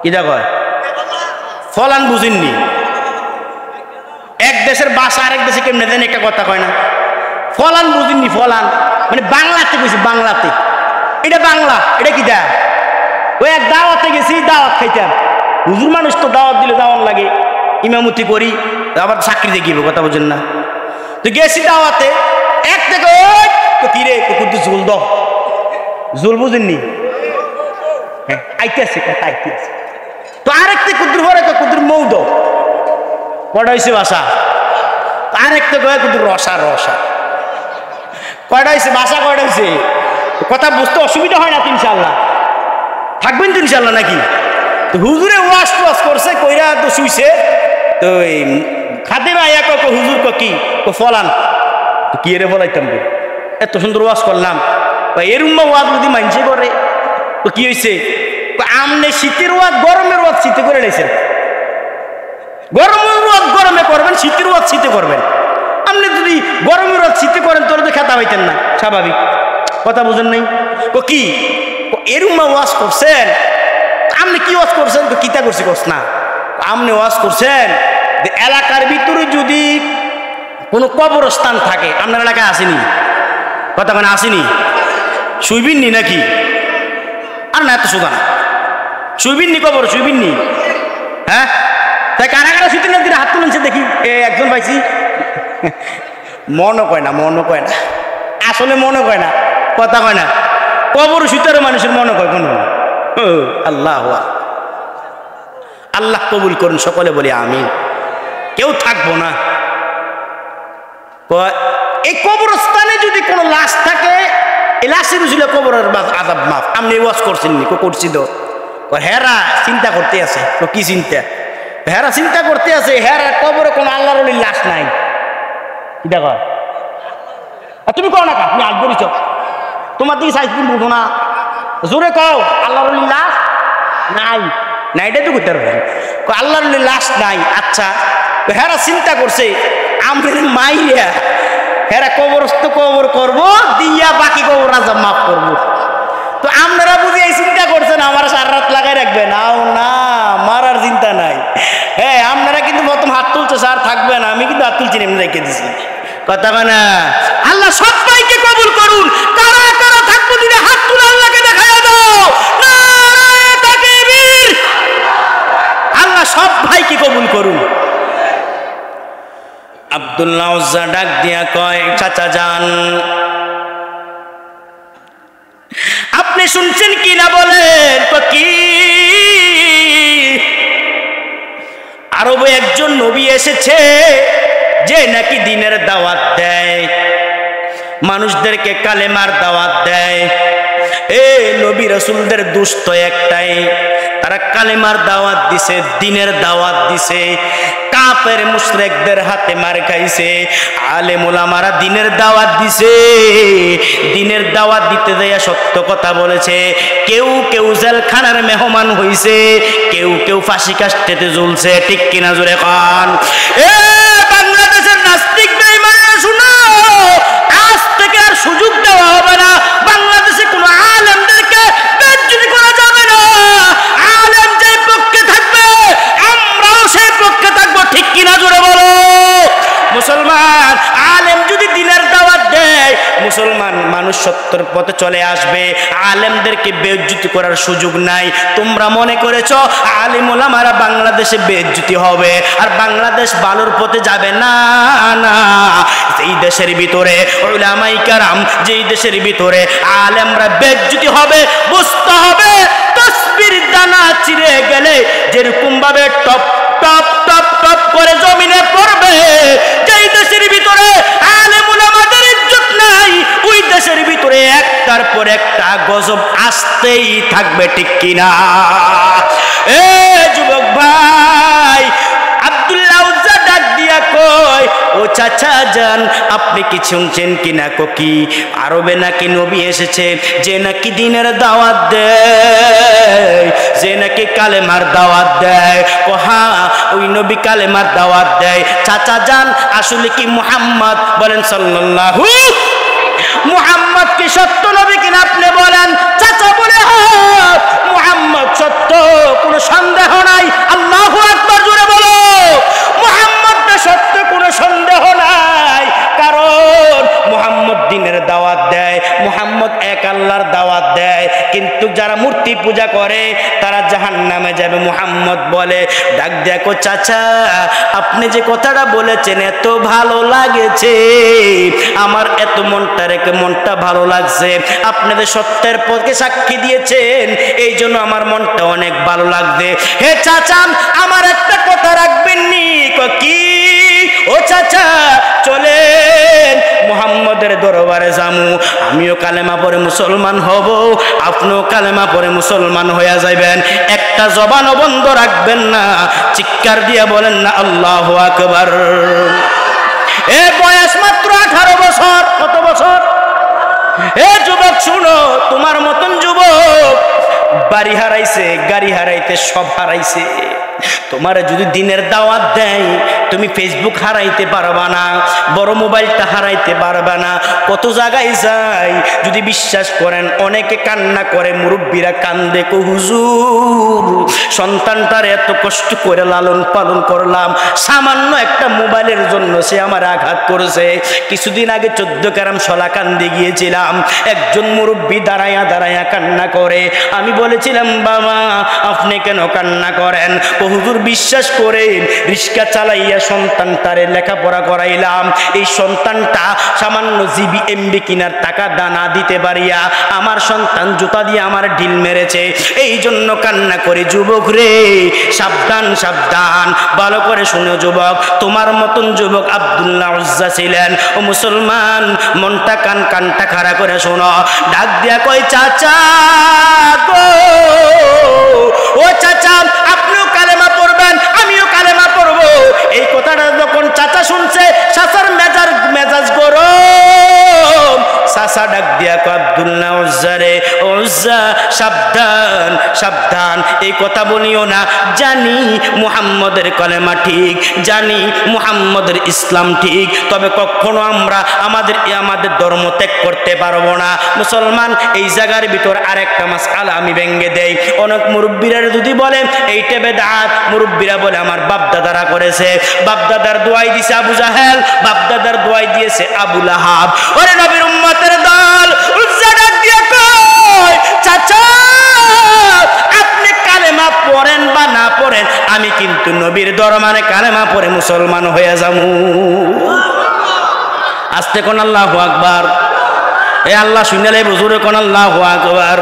S1: কিটা কয় ফলান, বুঝেননি? এক দেশের ভাষা আরেক দেশে কেমনে দেন একটা কথা কয় না, ফলান বুঝেননি? ফলান মানে বাংলাতে কইছি, বাংলাতে, এটা বাংলা, এটা কি দেয়? ওই এক দাওয়াতে গেছি, দাওয়াত খাইতাম, হুজুর মানুষ তো দাওয়াত দিলে দাওয়াত লাগে, ইমামতি করি, আবার চাকরি দেখিব, কথা বুঝেন না? তো গেছি দাওয়াতে, এক থেকে ওই তো কিরে কুকুর জোল দাও, জোল বুঝেননি? হ্যাঁ আইতেছে, কথা আইতেছে। তো আরেকটা কুকুর পরে কুকুর মৌ দাও, কটা হয়েছে বাসা? আরেকটা কয়ে কুকুর রসা, রসা কয়টা হয়েছে বাসা, কয়টা হয়েছে? কথা বুঝতে অসুবিধা হয় না তো ইনশাল্লাহ? থাকবেন তো ইনশাল্লাহ নাকি? তো হুজুরে ওয়াশ টোয়াশ করছে কইরা তো শুইছে। তো এই খাদেমা আয়া ক হুজুর কি ফলান, তো কি এরে ফলাইতাম গো, এত সুন্দর ওয়াশ করলাম, এরুম্মা ওয়াজ যদি মানছে করে তো কি হয়েছে, আমনে শীতের ওয়াজ গরমের ওয়াজ শীতে করে নিয়েছেন, গরমের ওয়াজ গরমে করবেন, শীতের ওয়াজ শীতে করবেন। আপনি যদি গরমের ওয়াজ শীতে করেন তোর তো খেতা পাইতেন না, স্বাভাবিক কথা বুঝেন নাই। কি এরুম্মা ওয়াজ করছেন, আপনি কি ওয়াজ করছেন, কিতা করছি কস না, আপনি ওয়াজ করছেন যে এলাকার ভিতরে যদি কোনো কবরস্থান থাকে, আপনার এলাকায় আসেনি, কথা মানে আসেনি, শুইবিননি নাকি, আর না এত সুদান শুইবিননি, কবর শুইবিননি, হ্যাঁ তাই কারা কারা শুইতে না হাত তুলেছে দেখি, একজন পাইছি, মনও কয় না, মনও কয় না, আসলে মনে কয় না, কথা কয় না, কবর শুইতে মানুষের মনে কয় কোন, আল্লাহ আল্লাহ কবুল করুন, সকলে বলি আমিন। কেউ থাকবো না। এই কবরস্থানে যদি কোনো লাশ থাকে, এই লাশের ছিল কবরের আযাব মাফ। আপনি ওয়াজ করছেন নি, করছি তো, হেরা চিন্তা করতে আছে, তো কি চিন্তা, হেরা চিন্তা করতে আছে, হেরা কবরে কোনো আল্লাহর ওলির লাশ নাই, কি দেখো তুমি কও না, তুমি আজ বলিছ তোমার দিকে সাইজ বুঝো না, জোরে কও আল্লাহর ওলির লাশ নাই, না এটাই তো করতে পারবেন, আল্লাহর ওলির লাশ নাই। আচ্ছা হেরা চিন্তা করছে আমাদের মাইয়া হেরা কবরস্থ কবর করব দিয়া বাকি কবর আযাব মাফ করব। তো আপনারা বুঝি এই চিন্তা করছেন আমার সারা রাত লাগাই রাখবেন, না মারার চিন্তা নাই। হ্যাঁ আপনারা কিন্তু প্রথম হাত তুলছে, স্যার থাকবেন, আমি কিন্তু হাত তুলছি এমনি রেখে দিছি, কথা না। আল্লাহ সবাইকে কবুল করুন। কারা কারা থাকবো দিনে হাত তুলে আল্লাহকে দেখাইয়া দাও, নারায়ে তাকবীর। আল্লাহ সব ভাইকে কবুল করুন। আব্দুল্লাহ উজ্জা ডাক দিয়া কয়, চাচা যান, আপনি শুনছেন কি না বলেন, কি আরবে একজন নবী এসেছে যে নাকি দ্বীনের দাওয়াত দেয়, মানুষদেরকে কালেমার দাওয়াত দেয়। নবী রাসূলদের দুষ্ট একটাই, তারা কালেমার দাওয়াত দিছে, দ্বীনের দাওয়াত দিছে, কাফের মুশরিকদের হাতে মার খাইছে। আলেম ওলামারা দ্বীনের দাওয়াত দিছে, দ্বীনের দাওয়াত দিতে যাইয়া সত্য কথা বলেছে। কেউ কেউ জেলখানার মেহমান হইছে, কেউ কেউ ফাঁসি কাস্টেতে ঝুলছে, ঠিক কিনা জোরে কান। বাংলাদেশের নাস্তিক বেঈমানরা শুনো, আজ থেকে আর সুযোগ দেওয়া হবে না, বাংলাদেশে কোনো আলেমদেরকে বেইজ্জতি করা যাবে না। আলেম যে পক্ষে থাকবে আমরাও সেই পক্ষে থাকবো, ঠিক কিনা জোরে বলো। মুসলমান আলেম যদি দ্বীনের দাওয়াত দেয়, মুসলমান মানুষ সত্যের পথে চলে আসবে, আলেমদেরকে বেইজ্জতি করার সুযোগ নাই। তোমরা মনে করেছো আলেম ওলামারা বাংলাদেশে বেইজ্জতি হবে আর বাংলাদেশ ভালোর পথে যাবে, না না। যেই দেশের ভিতরে উলামায়ে কেরাম, যেই দেশের ভিতরে আলেমরা বেইজ্জতি হবে, বুঝতে হবে তাসবির দানা চিরে গেলে যেরকম ভাবে টপ টপ টপ টপ করে জমিনে পড়বে, যেই দেশের ভিতরে আলেম ওলামাদের ইজ্জত নাই, ওই দেশের ভিতরে একটার পর একটা গজব আসতেই থাকবে, ঠিক কিনা। যুবক ভাই, আব্দুল্লাহ উজ্জা ডাক দিয়া কয়, ও চাচা যান, আপনি কি শুনছেন কিনা, কি আরবে নাকি নবী এসেছে যে নাকি দ্বীনের দাওয়াত দেয়, যে নাকি কালেমার দাওয়াত দেয়। হ্যাঁ, ওই নবী কালেমার দাওয়াত দেয়। চাচা যান, আসলে কি মুহাম্মদ বলেন সাল্লাল্লাহু, মুহাম্মদ কি সত্য নবী কিনা আপনি বলেন। চাচা বলে হ্যাঁ মুহাম্মদ সত্য, কোনো সন্দেহ নাই। আল্লাহু আকবার জোরে বলো। মুহাম্মদ না সত্য, কোনো সন্দেহ নাই, কারণ মুহাম্মদ দ্বীনের দাওয়াত দেয়, মুহাম্মদ এক আল্লাহর দাওয়াত দেয়। কিন্তু যারা মূর্তি পূজা করে তারা জাহান্নামে যাবে। মুহাম্মদ বলে, ডাক দেখো চাচা, আপনি যে কথাটা বলেছেন এত ভালো লাগেছে, আমার এত মনটা রেখে মনটা ভালো লাগছে, আপনাদের সত্যের পথে সাক্ষী দিয়েছেন, এই জন্য আমার মনটা অনেক ভালো লাগছে। হে চাচা, আমার একটা কথা রাখবেন নি। কি? ও চাচা চলেন মুহাম্মদের দরবারে যামু, আমিও কালেমা পড়ে মুসলমান হব, আপনিও কালেমা পড়ে মুসলমান হয়ে যাবেন। একটা একটা জবানও বন্ধ রাখবেন না, চিৎকার দিয়ে বলেন না আল্লাহু আকবার। এ বয়স মাত্র 18 বছর। কত বছর? এ যুবক শুনো, তোমার মতন যুবক বাড়ি হারাইছে, গাড়ি হারাইতে সব হারাইছে। তোমার যদি দিনের দাওয়াত দেয় তুমি ফেসবুক হারাইতে পারবা না, বড় মোবাইলটা হারাইতে পারবা না। কত জায়গায় যাই, যদি বিশ্বাস করেন অনেকে কান্না করে, মুরব্বীরা কান্দে, কো হুজুর সন্তানটার এত কষ্ট করে লালন পালন করলাম, সামান্য একটা মোবাইলের জন্য সে আমার আঘাত করেছে। কিছুদিন আগে 14 গ্রাম শলা কান্দে গিয়েছিলাম, একজন মুরব্বী দাঁড়াইয়া দাঁড়াইয়া কান্না করে। আমি বলেছিলাম বাবা আপনি কেন কান্না করেন? হুজুর বিশ্বাস করেন, রিক্সা চালাইয়া সন্তানটারে লেখাপড়া করাইলাম, এই সন্তানটা সামান্য জিবি এমবি কিনার টাকা দানা দিতে পারিয়া আমার সন্তান জুতা দিয়ে আমার ঢিল মেরেছে, এই জন্য কান্না করে। যুবক রে সাবধান সাবধান, ভালো করে শুনো যুবক, তোমার মতন যুবক আব্দুল্লাহ উজ্জা ছিলেন। ও মুসলমান মনটা কানটা খাড়া করে শোনো, ডাক দিয়া কই চাচা গো, ও চাচা আপনিও কালেমা পড়বেন, আমিও কালেমা পড়বো। এই কথাটা যখন চাচা শুনছে, চাচার মেজাজ গরম। চাচা ডাক দিয়া কয় আব্দুল্লাহ উজ্জা রে, উজ্জা সাবধান সাবধান, এই কথা বলিও না। জানি মুহাম্মদের কলেমা ঠিক, জানি মুহাম্মদের ইসলাম ঠিক, তবে কখনো আমরা আমাদের ধর্ম ত্যাগ করতে পারবো না। মুসলমান এই জায়গার ভিতর আরেকটা মাসআলা আমি ভেঙে দেই। অনেক মুরব্বীরা যদি বলে এইটা বেদাত, মুরব্বীরা বলে আমার বাপ দাদারা করেছে, বাপ দাদার দোয়াই দিয়েছে আবু জাহেল, বাপ দাদার দোয়াই দিয়েছে আবু লাহাব। ওরে নবীর উম্মতের দল, উজ্জা ডাক দিয়া কয় চাচা আপনি কালেমা পড়েন বা না পড়েন, আমি কিন্তু নবীর দরবারে কালেমা পড়ে মুসলমান হয়ে যাবো। আস্তে কোন আল্লাহু আকবার। এ আল্লাহ শুনলে বুজুরে কোন আল্লাহু আকবার।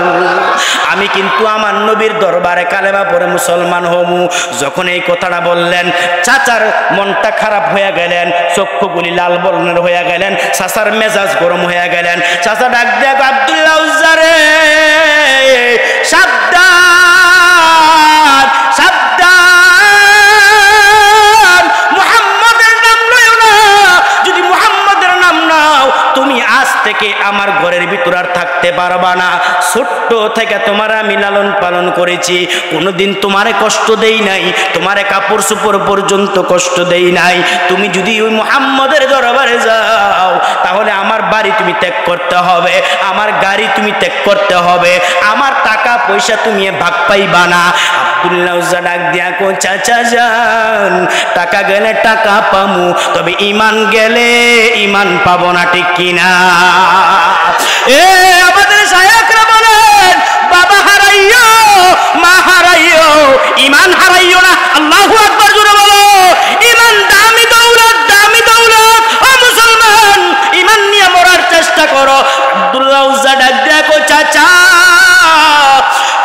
S1: আমি কিন্তু আমার নবীর দরবারে কালেমা পড়ে মুসলমান হমু। যখন এই কথাটা বললেন, চাচার মনটা খারাপ হয়ে গেলেন, চক্ষুগুলি লাল বর্ণের হয়ে গেলেন, চাচার মেজাজ গরম হয়ে গেলেন। চাচা ডাক দেখ আব্দুল্লাহ উজ্জা রে সাবধান সাবধান, মুহাম্মদের নাম লইও না। যদি মুহাম্মদের নাম নাও তুমি আজ থেকে আমার ঘরের ভিতর আর থাকতে পারবা না। ছোট্ট থেকে তোমার আমি লালন পালন করেছি, কোনোদিন তোমারে কষ্ট দেই নাই, তোমারে কাপড় চোপড় পর্যন্ত কষ্ট দেই নাই। তুমি যদি ওই মুহাম্মদের দরবারে যাও তাহলে আমার বাড়ি তুমি ত্যাগ করতে হবে, আমার গাড়ি তুমি ত্যাগ করতে হবে, আমার টাকা পয়সা তুমি ভাগ পাইবা না। আব্দুল্লাহ উজ্জা ডাক দিয়া কো চাচা যান, টাকা গেলে টাকা পামু, তবে ঈমান গেলে ঈমান পাবো না, ঠিক কিনা? এ আমাদের শায়েখরা বলেন বাবা হারাইও মা হারাইও ঈমান হারাইও না। আল্লাহু আকবার জোরে বলো। ঈমান দামি দৌলত, দামি দৌলত। ও মুসলমান ঈমান নিয়ে মরার চেষ্টা করো। আব্দুল্লাহ উজ্জা ডাক দিয়া কো চাচা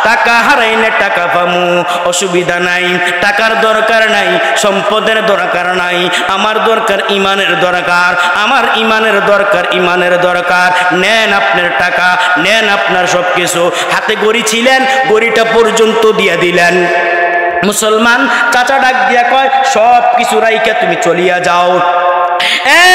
S1: টাকা হারাইলে টাকা পামু, অসুবিধা নাই, টাকার দরকার নাই, সম্পদের দরকার নাই, আমার দরকার ঈমানের দরকার, আমার ঈমানের দরকার, ঈমানের দরকার। নেন আপনার টাকা, নেন আপনার সব কিছু। হাতে গড়ি ছিলেন, গড়িটা পর্যন্ত দিয়ে দিলেন। মুসলমান চাচা ডাক দিয়া কয় সব কিছু রাইকা তুমি চলিয়া যাও।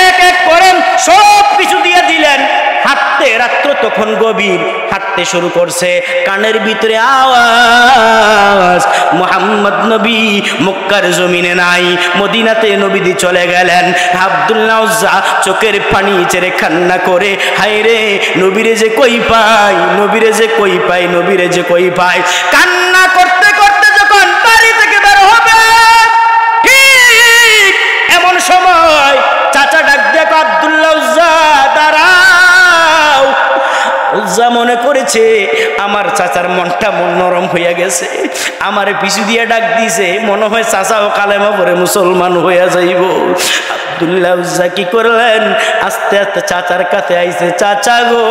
S1: এক এক করে সব কিছু দিয়ে দিলেন। হাঁটতে, রাত্র তখন গভীর, হাঁটতে শুরু করছে, কানের ভিতরে আওয়াজ মুহাম্মদ নবী মক্কার জমিনে নাই, মদিনাতে নবীদি চলে গেলেন। আব্দুল্লাহ উজ্জা চোখের পানি ছেড়ে কান্না করে, হায় রে নবীরে যে কই পাই, নবীরে যে কই পাই, নবীরে যে কই পাই। কান্না করতে করতে যখন বাড়ি থেকে বের হবে, ঠিক এমন সময় চাচা ডাক দেখ আব্দুল্লাহ উজ্জা দাঁড়াও। উজ্জা মনে করেছে আমার চাচার মনটা নরম হইয়া গেছে, আমার পিছু দিয়ে ডাক দিছে, মনে হয় চাচাও কালেমা পড়ে মুসলমান হইয়া যাইব। আব্দুল্লাহ উজ্জা কি করলেন, আস্তে আস্তে চাচার কাছে আইছে। চাচা গো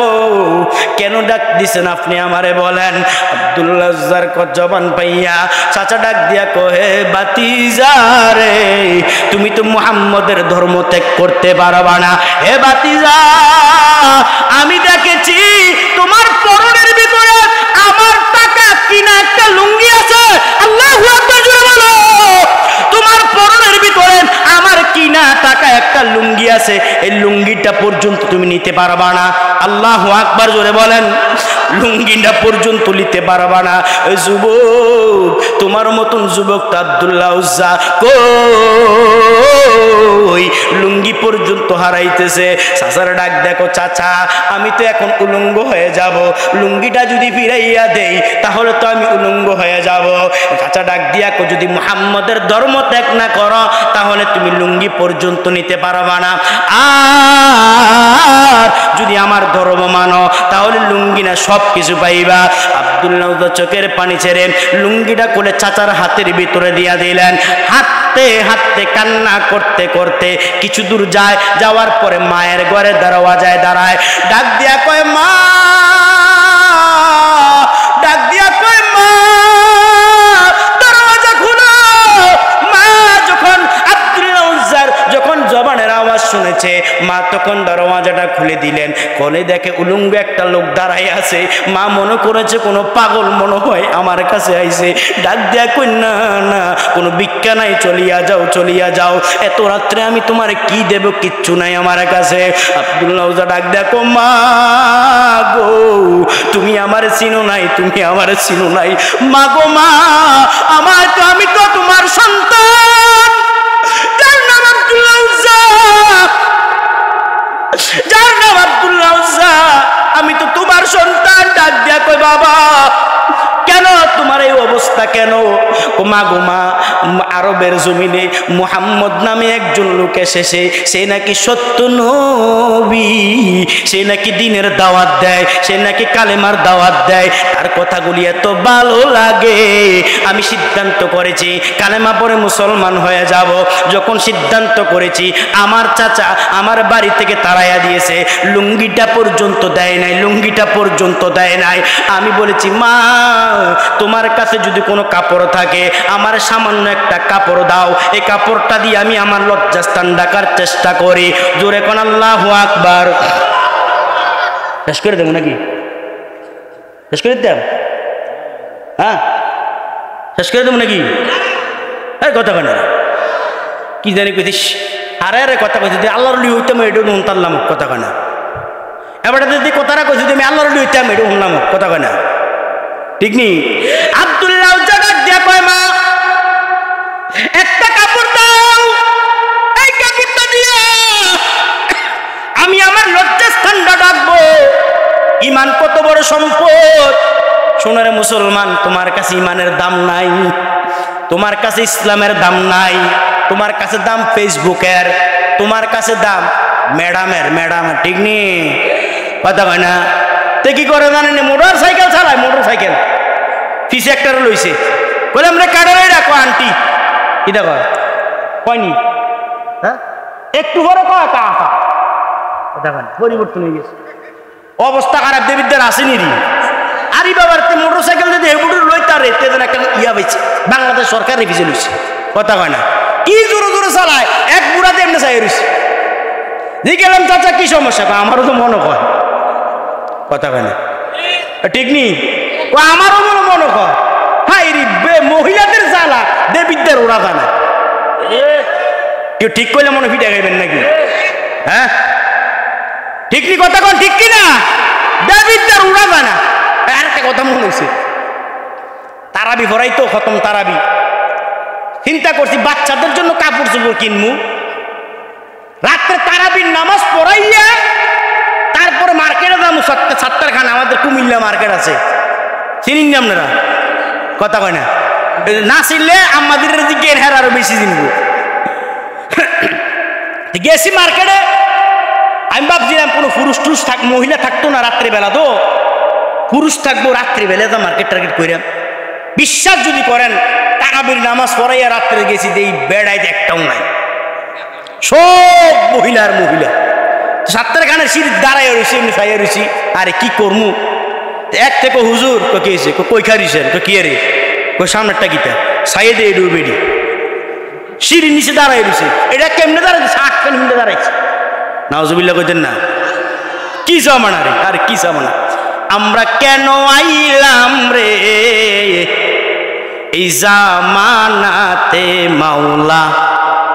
S1: কেন ডাক দিছেন আপনি আমারে বলেন। আব্দুল্লাহ উজ্জার জবান পাইয়া চাচা ডাক দিয়া কহে বাতিজা রে তুমি তো মুহাম্মদের ধর্ম ত্যাগ করতে পারবা না। হে বাতিজা আমি দেখেছি তোমার পরনের ভিতরে আমার টাকা কিনা একটা লুঙ্গি আছে, আল্লাহু আকবার জোরে বলো। তোমার পরনের ভিতরে আমার কিনা টাকা একটা লুঙ্গি আছে, এই লুঙ্গিটা পর্যন্ত তুমি নিতে পারবা না। আল্লাহু আকবার জোরে বলেন। লুঙ্গিটা পর্যন্ত নিতে পারবা না। ওই যুবক, তোমার মতন যুবক তো আব্দুল্লাহ উজ্জা কই লুঙ্গি পর্যন্ত হারাইতেছে। চাচার ডাক দেখো, চাচা আমি তো এখন উলঙ্গ হয়ে যাব, লুঙ্গিটা যদি ফিরাইয়া দেই তাহলে তো আমি উলঙ্গ হয়ে যাব। চাচা ডাক দিয়া কো, যদি মুহাম্মদের ধর্ম ত্যাগ না করো তাহলে তুমি লুঙ্গি পর্যন্ত নিতে পারবা না, আর যদি আমার ধর্ম মানো তাহলে লুঙ্গি না সব কিছু পাইবা। আব্দুল্লাহ চোখের পানি ছেড়ে লুঙ্গিটা কোলে চাচার হাতের ভিতরে দিয়া দিলেন। হাঁটতে হাঁটতে কান্না করতে করতে কিছু দূর যায়, যাওয়ার পরে মায়ের ঘরে দরওয়াজায় দাঁড়ায়, ডাক দিয়া কয় মা, ডাক দিয়া কয় মা দরওয়াজা খুলো। মা যখন আব্দুল্লাহ উজ্জার যখন জবানের আওয়াজ শুনেছে, মা তখন দরওয়াজাটা খুলে দিলেন। কোলে দেখে উলঙ্গ একটা লোক দাঁড়াই আছে। মা মনে করেছে কোনো পাগল মনে হয় আমার কাছে আইছে। ডাক দেয়া কই, না না, কোনো ভিক্ষা নাই, চলিয়া যাও চলিয়া যাও, এত রাত্রে আমি তোমার কি দেব, কিচ্ছু নাই আমার কাছে। আব্দুল্লাহ উজ্জা ডাক দেখো, মা গো তুমি আমার চিনো নাই, তুমি আমার চিনো নাই। মা গো মা, আমি তো তোমার সন্তান, যার নাম আব্দুল্লাহ উজ্জা, যার নাম আব্দুল্লাহ উজ্জা, আমি তো তোমার সন্তান। ডাক দিয়া কই, বাবা কেন তোমার এই অবস্থা কেন? ও মা গো মা, আরবের জমিনে মুহাম্মদ নামে একজন লোক এসেছে, সে নাকি সত্য নবী, সে নাকি দিনের দাওয়াত দেয়, সে নাকি কালেমার দাওয়াত দেয়, তার কথাগুলি এত ভালো লাগে আমি সিদ্ধান্ত করেছি কালেমা পড়ে মুসলমান হয়ে যাব। যখন সিদ্ধান্ত করেছি, আমার চাচা আমার বাড়ি থেকে তাড়াইয়া দিয়েছে, লুঙ্গিটা পর্যন্ত দেয় নাই, লুঙ্গিটা পর্যন্ত দেয় নাই। আমি বলেছি, মা তোমার কাছে যদি কোনো কাপড় থাকে আমার সামান্য একটা কাপড় দাও, এই কাপড়টা দিয়ে আমি আমার লজ্জাস্থান ঢাকার চেষ্টা করি। জোরে কোন আল্লাহু আকবার। শেষ করে দেবো নাকি? শেষ করে দিতাম? হ্যাঁ শেষ করে দেবো নাকি? কথা কেন কি জানি কইতিস, আরে আরে কথা কইছি আল্লাহর লিয়ে হইতাম, এটা শুনতাম কথা কেনা। এবার যদি কথাটা কইছি তুমি আল্লাহর লিয়ে হইতাম, এটা শুনলাম কথা কেনা, ঠিক নি? আব্দুল্লাহ জাগাত দিয়া কয়, মা একটা কাপড় দাও, এই কাপড়টা দিয়ে আমি আমার লজ্জাস্থানটা ডাকবো। ইমান কত বড় সম্পদ! সোনারে মুসলমান, তোমার কাছে ইমানের দাম নাই, তোমার কাছে ইসলামের দাম নাই, তোমার কাছে দাম ফেসবুকের, তোমার কাছে দাম ম্যাডামের, ম্যাডামের, ঠিক নি? কথা কয় না? তে কি করে জানেন? মোটর সাইকেল চালায়, মোটর সাইকেল ফিসে একটা লইছে, বলে আমরা কাটারাই রাখো আন্টি, কি দেখো কয়নি, হ্যাঁ একটু বড় কয় কাকা, দেখেন পরিবর্তন হয়ে গেছে, অবস্থা খারাপ। দেবিদ্যার আসেনি রি আরি বাবার মোটর সাইকেল যদি হেবুটুর লইতারে তেজন একটা ইয়া পাইছে, বাংলাদেশ সরকার রেফিজে লইছে, কথা কয় না? কি জোরে জোরে চালায়, এক বুড়াতে এমনি চাই রইছে। জি গেলাম, চাচা কি সমস্যা? আমারও তো মনে কয়, কথা কয় না, ঠিক নি? ও আমারও মনে কয়, হাই রে মহিলাদের জ্বালা দেবিদ্যার ওরা জানা। কেউ ঠিক করলে মনে ফিটে খাইবেন নাকি? হ্যাঁ ঠিক নি? কথা কন ঠিক কিনা? দেবিদ্যার ওরা জানা। আর একটা কথা মনে হয়েছে, তারাবি ভরাই তো খতম তারাবি, চিন্তা করছি বাচ্চাদের জন্য কাপড় চোপড় কিনবো, রাত্রে তারাবির নামাজ পড়াইয়া তারপরে মার্কেটে যাবো। সাত্তার খান আমাদের কুমিল্লা মার্কেট আছে, চিনিন না আপনারা? কথা কয় না? না চিনলে আমাদের দিকে আরো বেশি চিনবো। গেছি মার্কেটে, আমি ভাবছিলাম কোনো পুরুষ টুরুষ মহিলা থাকতো না রাত্রিবেলা, তো পুরুষ থাকবো রাত্রিবেলা, তো মার্কেট টার্কেট কইরাম। বিশ্বাস যদি করেন, তারাবির নামাজ পড়াইয়া রাত্রে গেছি, এই বেড়াইতে একটাও নাই, সব মহিলার মহিলা। সাত্তার খানের সিঁড়ি দাঁড়াইয়া রয়েছি, এমনি খাইয়া রয়েছি। আরে কি করমু? এক থেকে হুজুর কে হয়েছে, কই খারিছেন, কি রে, কই সামনেরটা গীতা সাইডে এডু বেডি সিঁড়ির নিচে দাঁড়াই রয়েছে। এটা কেমনে দাঁড়াইছে? আটটা মিনিটে দাঁড়াইছে। নাউজুবিল্লাহ কইতেন না? কি জামানা রে, আরে কি জামানা! আমরা কেন আইলাম রে এই জামানাতে মাওলা,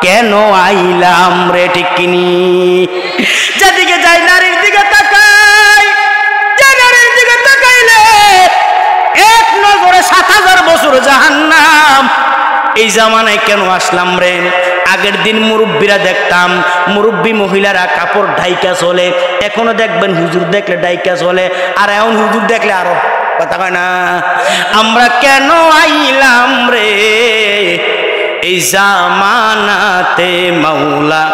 S1: কেন আইলাম রে? ঠিক কিনি? যেদিকে যাই নারীর দিকে তাকাই, যে নারীর দিকে তাকাইলে এক নজরে ৭,০০০ বছর জাহান্নাম। এই জামানায় কেন আসলাম রে? আগের দিন মুরব্বীরা দেখতাম, মুরব্বী মহিলারা কাপড় ঢাইকা চলে, এখনো দেখবেন হুজুর দেখলে ঢাইকা চলে, আর এখন হুজুর দেখলে আরো কথা কয় না। আমরা কেন আইলাম রে এই জামানাতে মাওলা,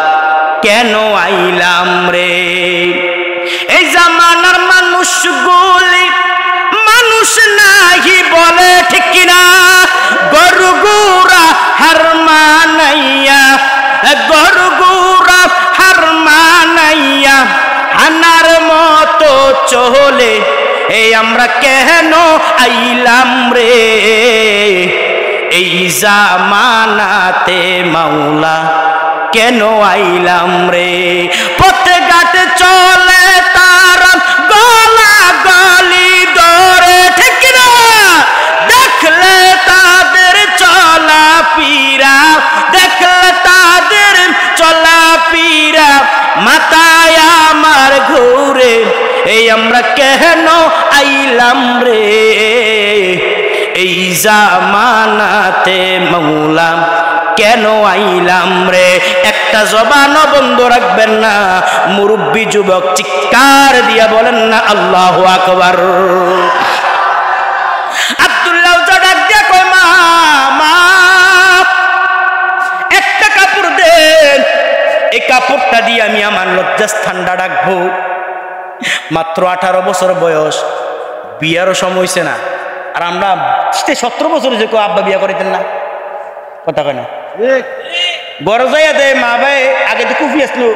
S1: কেন আইলাম রে? এই জামানার মানুষগুলি মানুষ নাহি বলে, ঠিক কিনা? গরু গুরা হার মানাইয়া, গরু গুরা হার মানাইয়া আনার মতো চলে। এই আমরা কেন আইলাম রে এই জামানাতে মাওলা, কেন আইলাম রে? পথে ঘাটে চলে তারা গলা গলি ধরে, ঠিক না? দেখলে তাদের চলা পীরা, দেখলে তাদের চলা পীরা মাথায় আমার ঘুরে। এই আমরা কেন আইলাম রে এই জামানাতে মাওলা, কেন আইলাম রে? একটা জবানও বন্ধ রাখবেন না। মুরব্বী যুবক চিৎকার দিয়া বলেন না আল্লাহু আকবার। আব্দুল্লাহ ডাক দিয়া কয়, মা মা একটা কাপড় দেন, এই কাপড়টা দিয়ে আমি আমার লজ্জাস্থানটা রাখবো। মাত্র 18 বছর বয়স, বিয়ারও সময় হয়েছে না। আর আমরা 17 বছরে যে আব্বা বিয়া করিতেন না, কথা কয় না? বড় যাইয়া দে মা ভাই আগে তো কুফি আসলো,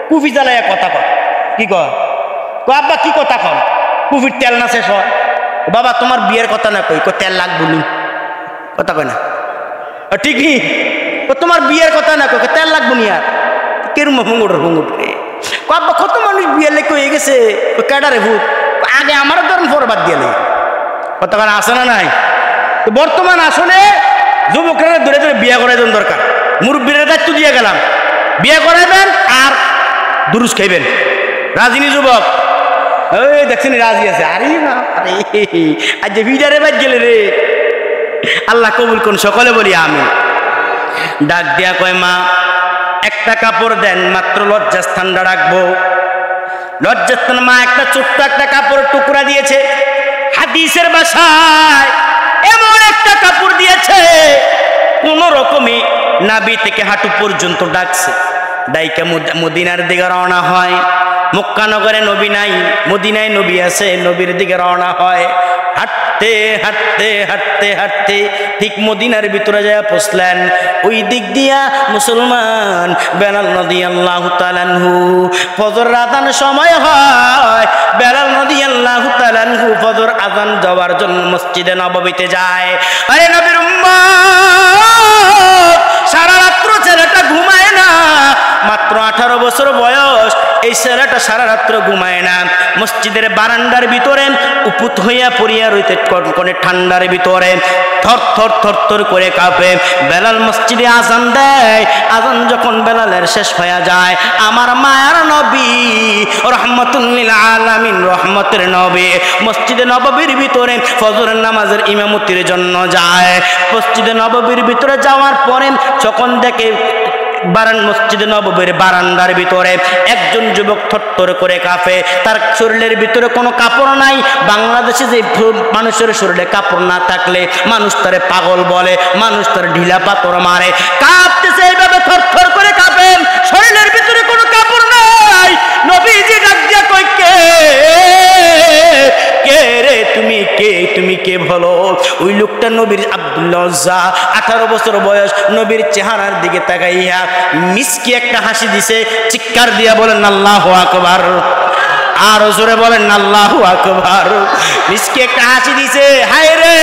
S1: কুফি জ্বালাইয়া কথা কয়, কি কয় আব্বা কি কথা কন? কুফির তেল না শেষ হয়। বাবা তোমার বিয়ের কথা না কই, তেল লাগবো নি, কথা কয় না? ঠিকই, তোমার বিয়ের কথা না কই, তেল লাগবো নি। আর কেরম হুঙ্গুট হুঙ্গুট রে আব্বা, কত মানুষ বিয়ে লেগে হয়ে গেছে, ক্যাডারে ভূত আগে আমারও ধরুন ফরবাদ দিয়ে নেই, কথা কয় আসে না নাই? তো বর্তমান আসলে যুবকরা ধরে ধরে বিয়ে করাই দেন দরকার। মুরব্বীর দায়িত্ব দিয়ে গেলাম, বিয়ে করাইবেন আর দুরুস খাইবেন। রাজিনী যুবক ওই দেখছেন রাজি আছে, আরে না আরে আজ যে ভিডারে বাদ গেলে রে, আল্লাহ কবুল কোন, সকলে বলি আমি। ডাক দিয়া কয়, মা একটা কাপড় দেন, মাত্র লজ্জাস্থানটা রাখবো। লজ্জাস্থান মা একটা ছোট্ট একটা কাপড় টুকরা দিয়েছে। হাদিসের ভাষায় এমন একটা কাপড় দিয়েছে, কোন রকমে নাভি থেকে হাঁটু পর্যন্ত ডাকছে। ডাইকা মদিনার দিকে রওনা হয়। মক্কা নগরে নবী নাই, মদিনায় নবী আছে, নবীর দিকে রওনা হয়। হাঁটতে হাঁটতে হাঁটতে হাঁটতে ঠিক মদিনার ভিতরে যায় পৌঁছলেন। ওই দিক দিয়া মুসলমান বেলাল রাদিয়াল্লাহু তাআলা আনহু ফজর আযান সময় হয়। বেলাল রাদিয়াল্লাহু তাআলা আনহু ফজর আযান যাওয়ার জন্য মসজিদে নববীতে যায়। আরে নবীর উম্মত, সারা রাত্র ছেলেটা ঘুমায় না, মাত্র 18 বছর বয়স। এই ছেলেটা সারা রাত্র ঘুমায় না, মসজিদের বারান্দার ভিতরে উপুত হইয়া পড়িয়া রইতে কনকনে ঠান্ডার ভিতরে থর থর থর থর করে কাঁপে। বেলাল মসজিদে আজান দেয়। আজান যখন বেলালের শেষ হয়ে যায়, আমার মায়ার নবী রহমাতুল লিল আলামিন, রহমতের নবী মসজিদে নববীর ভিতরে ফজরের নামাজের ইমামতির জন্য যায়। মসজিদে নববীর ভিতরে যাওয়ার পরে যখন দেখে মসজিদে নববীর বারান্দার ভিতরে একজন যুবক থরথর করে কাঁপে। তার শরীরের ভিতরে কোনো কাপড় নাই। বাংলাদেশে যে মানুষের শরীরে কাপড় না থাকলে মানুষ তারে পাগল বলে, মানুষ তার ঢিলা পাথর মারে। কাঁপতেছে এইভাবে থরথর করে কাঁপে, শরীরের ভিতরে কোনো কাপড় নাই। নবীজি ডাক দিয়া কই, কে রে তুমি, কে তুমি, কে বলো? ওই লোকটা নবীর আব্দুল্লাহ, 18 বছর বয়স। নবীর চেহারার দিকে তাকাইয়া মিষ্টি একটা হাসি দিছে। চিৎকার দিয়া বলেন আল্লাহু আকবার। আর জোরে বলেন আল্লাহু আকবার। মিষ্টি একটা হাসি দিছে। হায় রে,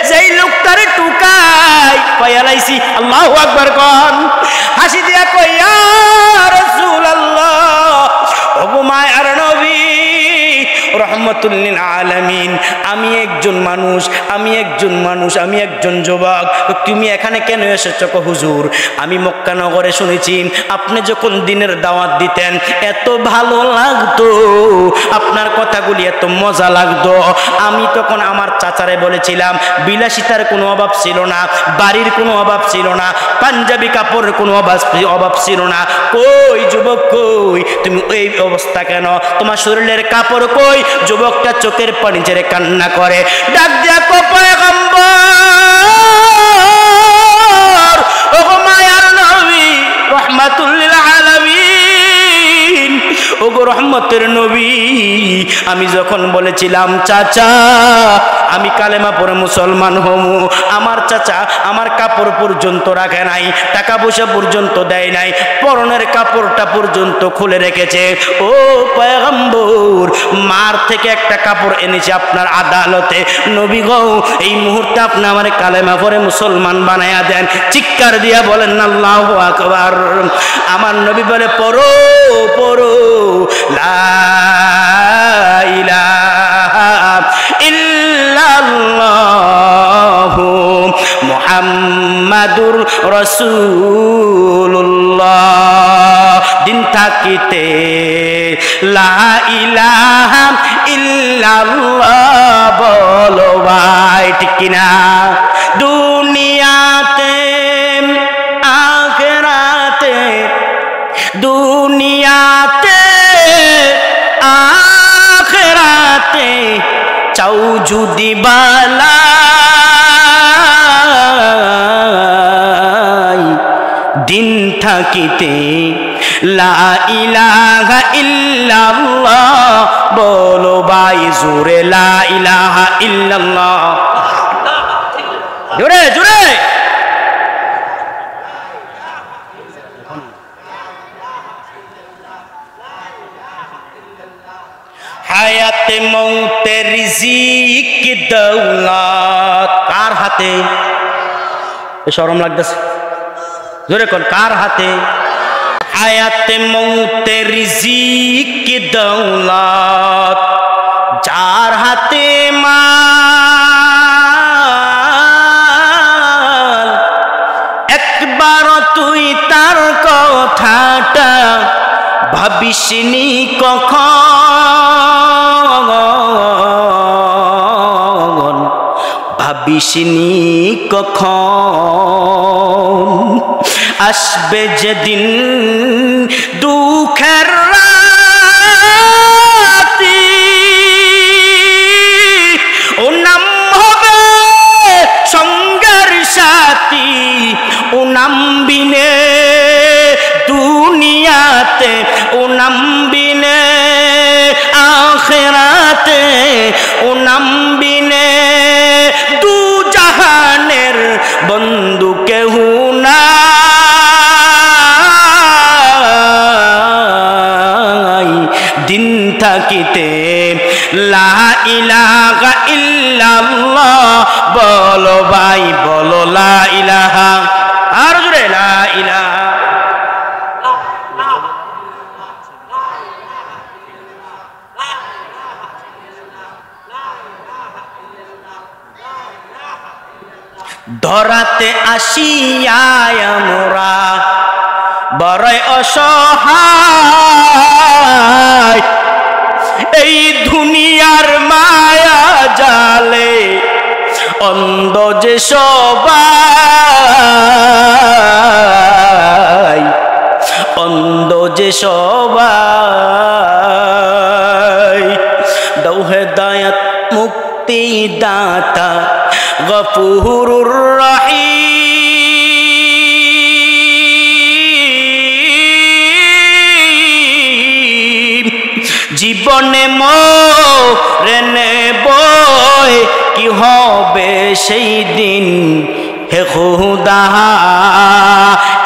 S1: যেই লোকটারে টুকাই পাইলাইছি, আল্লাহু আকবার কোন। হাসি দিয়া কই, ইয়া রাসূলুল্লাহ, ওগো মায়ার নবী রহমাতুল লিল মানুষ, আমি একজন যুবক, তুমি এখানে কেন এসেছো? হুজুর, আমি মক্কা নগরে শুনেছি আপনি যখন দিনের দাওয়াত দিতেন এত ভালো লাগতো, আপনার কথাগুলি এত মজা লাগতো। আমি তখন আমার চাচারে বলেছিলাম বিলাসিতার কোনো অভাব ছিল না, বাড়ির কোনো অভাব ছিল না, পাঞ্জাবি কাপড়ের কোনো অভাব ছিল না। কই যুবক কই, তুমি এই অবস্থা কেন? তোমার শরীরের কাপড় কই? যুবকটা চোখের পানি ছেড়ে কান্না করে, ডাক দিয়া কো পয়গম্বর, ওগো মায়ার নবী, রহমাতুল লিল আলামিন, ওগো রহমতের নবী, আমি যখন বলেছিলাম চাচা আমি কালেমা পড়ে মুসলমান হমু, আমার চাচা আমার কাপড় পর্যন্ত রাখে নাই, টাকা পয়সা পর্যন্ত দেয় নাই, পরনের কাপড়টা পর্যন্ত খুলে রেখেছে। ও পয়গম্বর, মার থেকে একটা কাপড় এনেছে আপনার আদালতে, নবী গো এই মুহূর্তে আপনি আমার কালেমা পড়ে মুসলমান বানায়া দেন। চিৎকার দিয়া বলেন আল্লাহু আকবার। আমার নবী বলে পড়ো পড়ো লা ইলাহা ইল্লাল্লাহু মুহাম্মাদুর রাসূলুল্লাহ। দিন থাকিতে লা ইলাহা ইল্লাল্লাহ বলো ভাই, ঠিক কিনা? দুনিয়াতে আখিরাতে, দুনিয়াতে আখিরাতে চাও যদি বালাই, দিন থাকিতে লা ইলাহা ইল্লাল্লাহ বলো ভাই জোরে, লা ইলাহা ইল্লাল্লাহ, জোরে জোরে। হায়াতে মৌতে রিজিক দৌলত কার হাতে? শরম লাগতেছে, জোরে কোন কার হাতে? হায়াতে মৌতে রিজিক দৌলত যার হাতে মাল, একবার তুই তার কথাটা ভাবিসনি কখন, ভাবিসনি কখন আসবে যেদিন দুঃখের রাতি, ও নাম হবে সঙ্গের সাথী, ও নাম বিনে দুনিয়াতে, ও নাম বিনে আখিরাতে, ও নাম বিনে দু জাহানের বন্ধু কেহ নাই। দিন থাকিতে লা ইলাহা ইল্লাল্লাহ বলো ভাই, বলো লা ইলাহা, আর জোরে লা ইলাহা। ধরাতে আসিয়ায় আমরা বড়ই অসহায়, এই দুনিয়ার মায়া জালে অন্ধ যে সবাই, অন্ধ যে সবাই। দাও হেদায়েত মুক্তি দাতা গফুরুর রহিম, জীবনে মরে নেব কি হবে সেই দিন, হে খোদা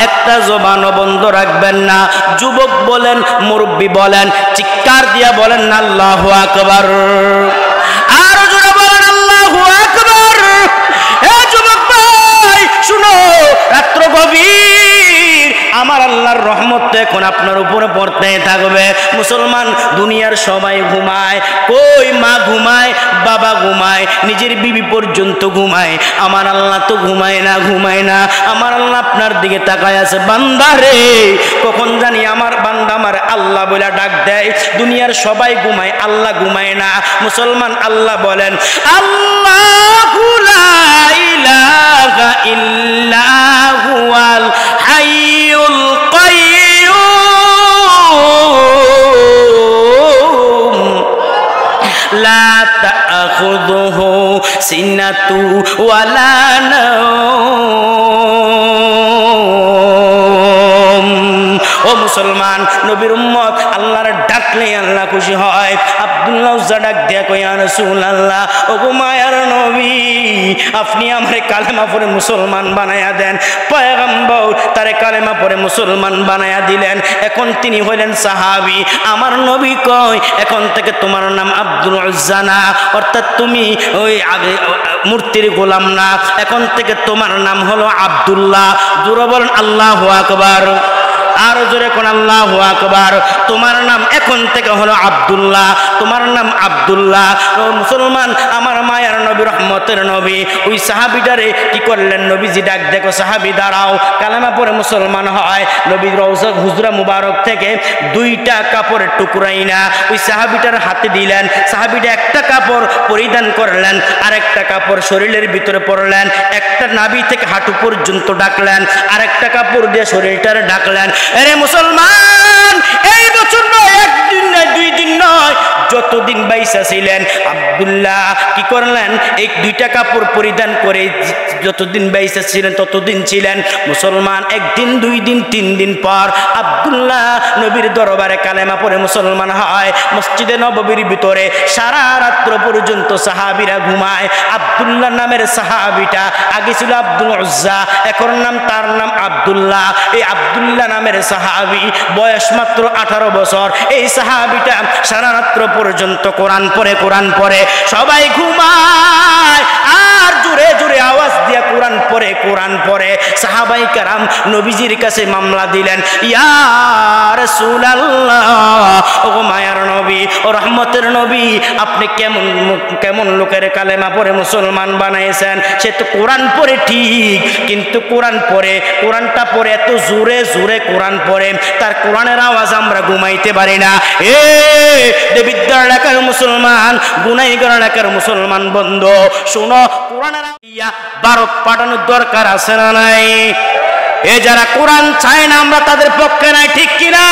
S1: একটা জবানও বন্ধ রাখবেন না। যুবক বলেন, মুরব্বী বলেন, চিৎকার দিয়া বলেন আল্লাহু আকবার। আর জোরে বলেন আল্লাহু আকবার। হে যুবক ভাই শুনো, রাত্র গভীর, আমার আল্লাহর রহমত তো এখন আপনার উপরে পড়তে থাকবে। মুসলমান, দুনিয়ার সবাই ঘুমায়, কই মা ঘুমায়, বাবা ঘুমায়, নিজের বিবি পর্যন্ত ঘুমায়, আমার আল্লাহ তো ঘুমায় না, ঘুমায় না। আমার আল্লাহ আপনার দিকে তাকায় আছে, বান্দা রে, কখন জানি আমার বান্দা আমার আল্লাহ বলে ডাক দেয়। দুনিয়ার সবাই ঘুমায়, আল্লাহ ঘুমায় না। মুসলমান, আল্লাহ বলেন, আল্লাহু লা ইলাহা ইল্লা হুয়াল হাইয়ুল কাইয়্যুম লা তাখুযুহু সিনাতু ওয়ালা নাওম। ও মুসলমান, নবীর উম্মত, আল্লাহর ডাকলে আল্লাহ খুশি হয়। আব্দুল্লাহ উজ্জা ডাক দিয়া কই, ইয়া রাসূলুল্লাহ, ও গো মায়ার নবী, আপনি আমারে কালেমা পড়ে মুসলমান বানায়া দেন। পয়গম্বর তারে কালেমা পড়ে মুসলমান বানায়া দিলেন। এখন তিনি হইলেন সাহাবী। আমার নবী কয়, এখন থেকে তোমার নাম আব্দুল উজ্জা না, অর্থাৎ তুমি ওই আগে মূর্তির গোলাম না, এখন থেকে তোমার নাম হলো আব্দুল্লাহ। জোরে বলেন আল্লাহু আকবার। আর জোরে কোন আল্লাহু আকবার। তোমার নাম এখন থেকে হলো আব্দুল্লাহ, তোমার নাম আব্দুল্লাহ। ও মুসলমান, আমার মায়ার নবী, রহমতের নবী, ওই সাহাবীটারে কি করলেন? নবীজি ডাক দেখো, সাহাবী দাঁড়াও, কালেমা পড়ে মুসলমান হয়। নবী রওজা হুজরা মুবারক থেকে 2টা কাপড়ের টুকরাই না ওই সাহাবীটার হাতে দিলেন। সাহাবীটা একটা কাপড় পরিধান করলেন, আরেকটা কাপড় শরীরের ভিতরে পরলেন, একটা নাভি থেকে হাঁটু পর্যন্ত ডাকলেন, আরেকটা কাপড় দিয়ে শরীরটারে ডাকলেন। আরে মুসলমান, এই বছর নয়, 1 দিন নয়, 2 দিন নয়, যতদিন বাইসা ছিলেন আব্দুল্লাহ কি করলেন? এই 2টা কাপড় পরিধান করে যতদিন বাইসা ছিলেন ততদিন ছিলেন। মুসলমান, 1 দিন, 2 দিন, 3 দিন পর আব্দুল্লাহ নবীর দরবারে কালেমা পড়ে মুসলমান হয়। মসজিদে নববীর ভিতরে সারা রাত্র পর্যন্ত সাহাবীরা ঘুমায়। আব্দুল্লাহ নামের সাহাবীটা আগে ছিল আব্দুল উজ্জা, এখন তার নাম আব্দুল্লাহ। এই আব্দুল্লাহ নামের সাহাবী, বয়স মাত্র 18 বছর। এই সাহাবীটা সারা রাত্র পর্যন্ত কোরআন পড়ে, সবাই ঘুমায় আর জোরে জোরে আওয়াজ দিয়া কোরআন পড়ে। সাহাবাই কেরাম নবীজির কাছে মামলা দিলেন, ইয়া রাসূলুল্লাহ, ও মায়ার নবী, ও রহমতের নবী, আপনি কেমন লোকের কালেমা পড়ে মুসলমান বানাইছেন? সে তো কোরআন পড়ে ঠিক, কিন্তু কোরআনটা পড়ে এত জোরে জোরে কোরআন পড়ে, তার কোরআনের আওয়াজ আমরা ঘুমাইতে পারি না। দেবিদ্যার এলাকার মুসলমান, গুনাইগার এলাকার মুসলমান বন্ধু, শোনো, কোরআনের বারত পাঠানোর দরকার আছে না নাই? এ যারা কোরআন চায় না, আমরা তাদের পক্ষে নাই, ঠিক কিনা?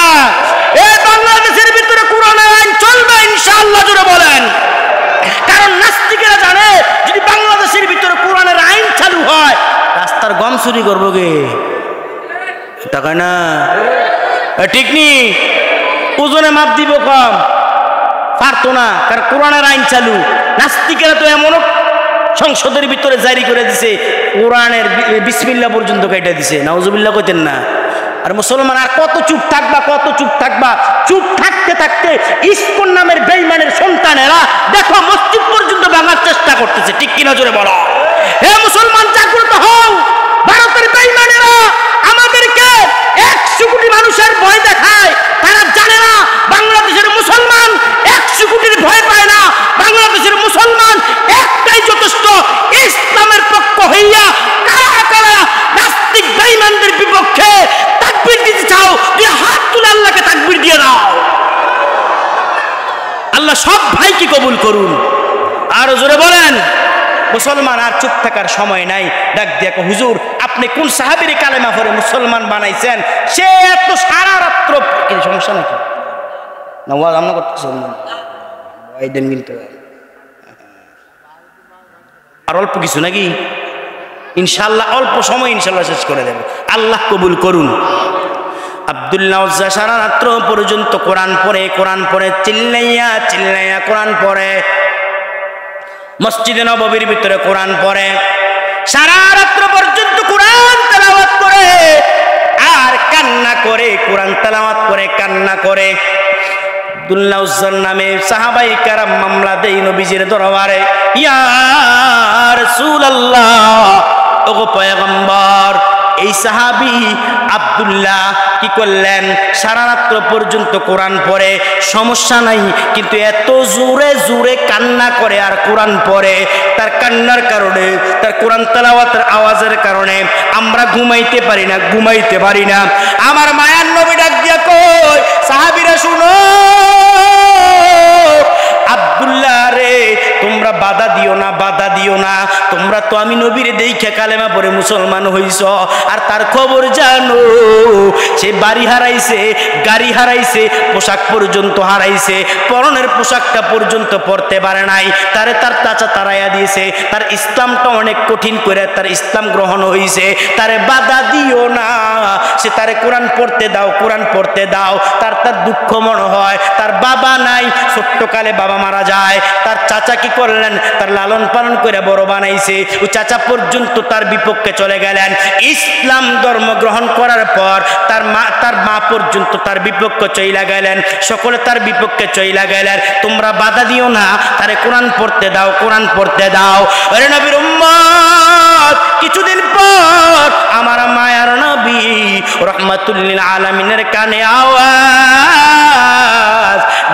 S1: এই বাংলাদেশের ভিতরে কোরআনের আইন চলবে ইনশাআল্লাহ, জোরে বলেন। কারণ নাস্তিকেরা জানে, যদি বাংলাদেশের ভিতরে কোরআনের আইন চালু হয়, রাস্তার গম চুরি করবো গে, টাকা না, ঠিক নি? ওজনে মাপ দিব কম, পারতো না, কারণ কোরআনের আইন চালু। নাস্তিকেরা তো এমন সংসদের ভিতরে জারি করে দিছে, কোরআনের বিসমিল্লাহ পর্যন্ত কেটে দিছে, নাউজুবিল্লাহ কইতেন না। আর মুসলমান আর কত চুপ থাকবা? চুপ থাকতে থাকতে ইসকন নামের বেঈমানের সন্তানেরা দেখো মসজিদ পর্যন্ত ভাঙার চেষ্টা করতেছে, ঠিক কিনা জোরে বলো। হে মুসলমান, জাগ্রত হও। ভারতের বেঈমানেরা আমাদেরকে 100 কোটি মানুষের ভয় দেখায়, তারা জানে না বাংলাদেশের মুসলমান 100 কোটির ভয় পায় না। বাংলাদেশের মুসলমান একটাই যথেষ্ট, ইসলামের পক্ষ হইয়া কারা নাস্তিক বেঈমানদের বিপক্ষে তাকবীর দিতে চাও, তুই হাত তুলে আল্লাহকে তাকবীর দিয়ে দাও। আল্লাহ সব ভাইকে কবুল করুন। আর জোরে বলেন। মুসলমান আর চুপ থাকার সময় নাই, ডাক দিয়া কো, হুজুর, আপনি কোন সাহাবীর কালেমা পড়ে মুসলমান বানাইছেন? সে এত সারা রাত্র, কি সমস্যা নাকি? না ওয়াজ আমরা করতেছি দেন, কিন্তু আর অল্প কিছু নাকি? ইনশাআল্লাহ অল্প সময় ইনশাআল্লাহ শেষ করে দেব। আল্লাহ কবুল করুন। আব্দুল্লাহ উজ্জা সারা রাত্র পর্যন্ত কোরআন পড়ে, চিল্লাইয়া কোরআন পড়ে। মসজিদে নববীর ভিতরে কোরআন পড়ে, সারা রাত্র পর্যন্ত কোরআন তেলাওয়াত করে আর কান্না করে, কোরআন তেলাওয়াত করে কান্না করে। আব্দুল্লাহ উজ্জার নামে সাহাবাই কেরাম মামলা দেই নবীজির দরবারে, ইয়া রাসূলুল্লাহ, ওগো পয়গম্বর, এই সাহাবী আব্দুল্লাহ কি করলেন, সারা রাত্র পর্যন্ত কোরআন পড়ে, সমস্যা নাই, কিন্তু এত জোরে জোরে কান্না করে আর কোরআন পড়ে, তার কান্নার কারণে, তার কোরআন তেলাওয়াতের আওয়াজের কারণে আমরা ঘুমাইতে পারি না। আমার মায়ার নবী ডাক দিয়া কই, সাহাবীরা শুনো, আব্দুল্লাহ রে তোমরা বাধা দিও না, তোমরা তো আমি নবীর দেখে কালেমা পড়ে মুসলমান হইছ, আর তার খবর জানো, সে বাড়ি হারাইছে, গাড়ি হারাইছে, পোশাক পর্যন্ত হারাইছে, পরনের পোশাকটা পর্যন্ত পরতে পারে নাই, তারে তার চাচা তাড়াইয়া দিয়েছে, তার ইসলামটা অনেক কঠিন করে তার ইসলাম গ্রহণ হইছে, তারে বাধা দিও না, সে তারে কোরআন পড়তে দাও। তার দুঃখ মনে হয়, তার বাবা নাই, ছোট্টকালে বাবা মারা যায়, তার চাচা কি করলেন, তার লালন পালন করে বড় বানাইছে, ওই চাচা পর্যন্ত তার বিপক্ষে চলে গেলেন, ইসলাম ধর্ম গ্রহণ করার পর তার মা পর্যন্ত তার বিপক্ষে চইলা গেলেন, সকলে তার বিপক্ষে চইলা গেলেন, তোমরা বাধা দিও না, তারে কোরআন পড়তে দাও। আরে নবীর উম্মত, কিছুদিন পর আমার মায়ার নবী রাহমাতুল লিল আলামিনের কানে আওয়াজ,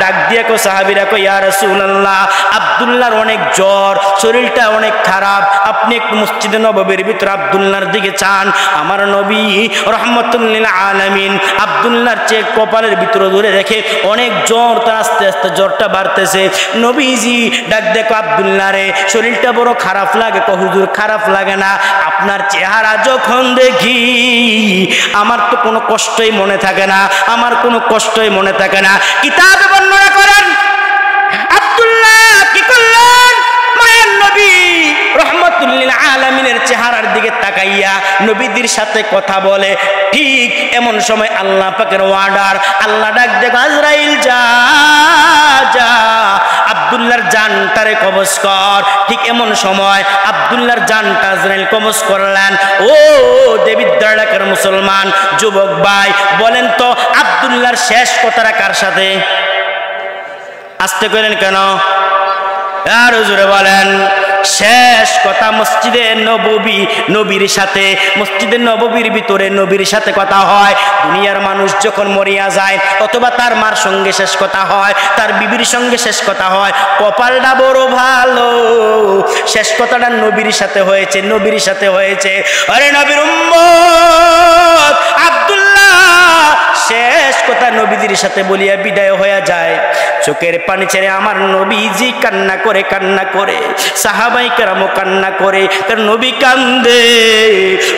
S1: ডাক দিয়ে কো সাহাবীরা কো, ইয়া রাসূলুল্লাহ, আব্দুল্লাহর অনেক জ্বর, শরীরটা অনেক খারাপ, আপনি একটু মসজিদে নববীর ভিতরে আব্দুল্লাহর দিকে চান। আমার নবী রাহমাতুল লিল আলামিন আব্দুল্লাহর চেয়ে কপালের ভিতরে ধরে রেখে অনেক জ্বর, তার আস্তে আস্তে জ্বরটা বাড়তেছে। নবীজি ডাক দেখো, আব্দুল্লাহ রে শরীরটা বড় খারাপ লাগে। কো হুজুর, খারাপ লাগে না, আপনার চেহারা যখন দেখি আমার তো কোনো কষ্টই মনে থাকে না, কিতাবে বর্ণনা করেন আব্দুল্লাহ কি করলেন, মায়ের নবী রাহমাতুল লিল আলামিনের চেহারার দিকে তাকাইয়া নবীদের সাথে কথা বলে। ঠিক এমন সময় আল্লাহ পাকের ওয়ার্ডার, আল্লাহ ডাক দেখ, আজরাইল যা আব্দুল্লাহর জানটারে কবজ কর। ঠিক এমন সময় আব্দুল্লাহর জানটা আজরাইল কবজ করলেন। ও দেবিদ্বার এলাকার মুসলমান যুবক ভাই, বলেন তো আব্দুল্লাহর শেষ কথাটা কার সাথে? আসতে করেন কেন? আর জোরে বলেন। শেষ কথা মসজিদে নবীর সাথে, মসজিদে নববীর ভিতরে নবীর সাথে কথা হয়। দুনিয়ার মানুষ যখন মরিয়া যায়, অথবা তার মার সঙ্গে শেষ কথা হয়, তার বিবির সঙ্গে শেষ কথা হয়, কপালটা বড় ভালো, শেষ কথাটা নবীর সাথে হয়েছে। আরে নবীর উম্মত আব্দুল্লাহ শেষ কথা নবীদের সাথে বলিয়া বিদায় হয়ে যায়। চোখের পানি ছেড়ে আমার নবীজি কান্না করে, সাহাবাই কেরামও কান্না করে, কারণ নবী কান্দে।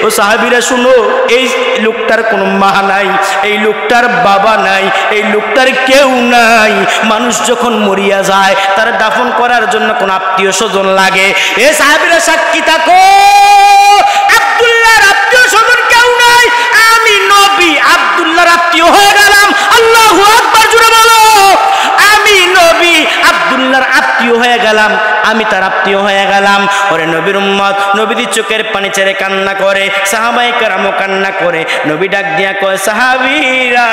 S1: ও সাহাবীরা শুনো, এই লোকটার কোনো মা নাই, এই লোকটার বাবা নাই, এই লোকটার কেউ নাই। মানুষ যখন মরিয়া যায়, তার দাফন করার জন্য কোনো আত্মীয় স্বজন লাগে। এ সাহাবীরা সাক্ষী থাকো, আব্দুল্লাহর আত্মীয় স্বজন কেউ নাই, আমি নবী আব্দুল্লাহর আত্মীয় হয়ে গেলাম। আল্লাহু আকবার, জোরে বলো। আমি নবী আব্দুল্লাহর আত্মীয় হয়ে গেলাম, আমি তার আত্মীয় হয়ে গেলাম। ওরে নবীর উম্মত, নবীদের চোখের পানি ছেড়ে কান্না করে, সাহাবায়ে কেরামও কান্না করে। নবী ডাক দিয়া কয়, সাহাবীরা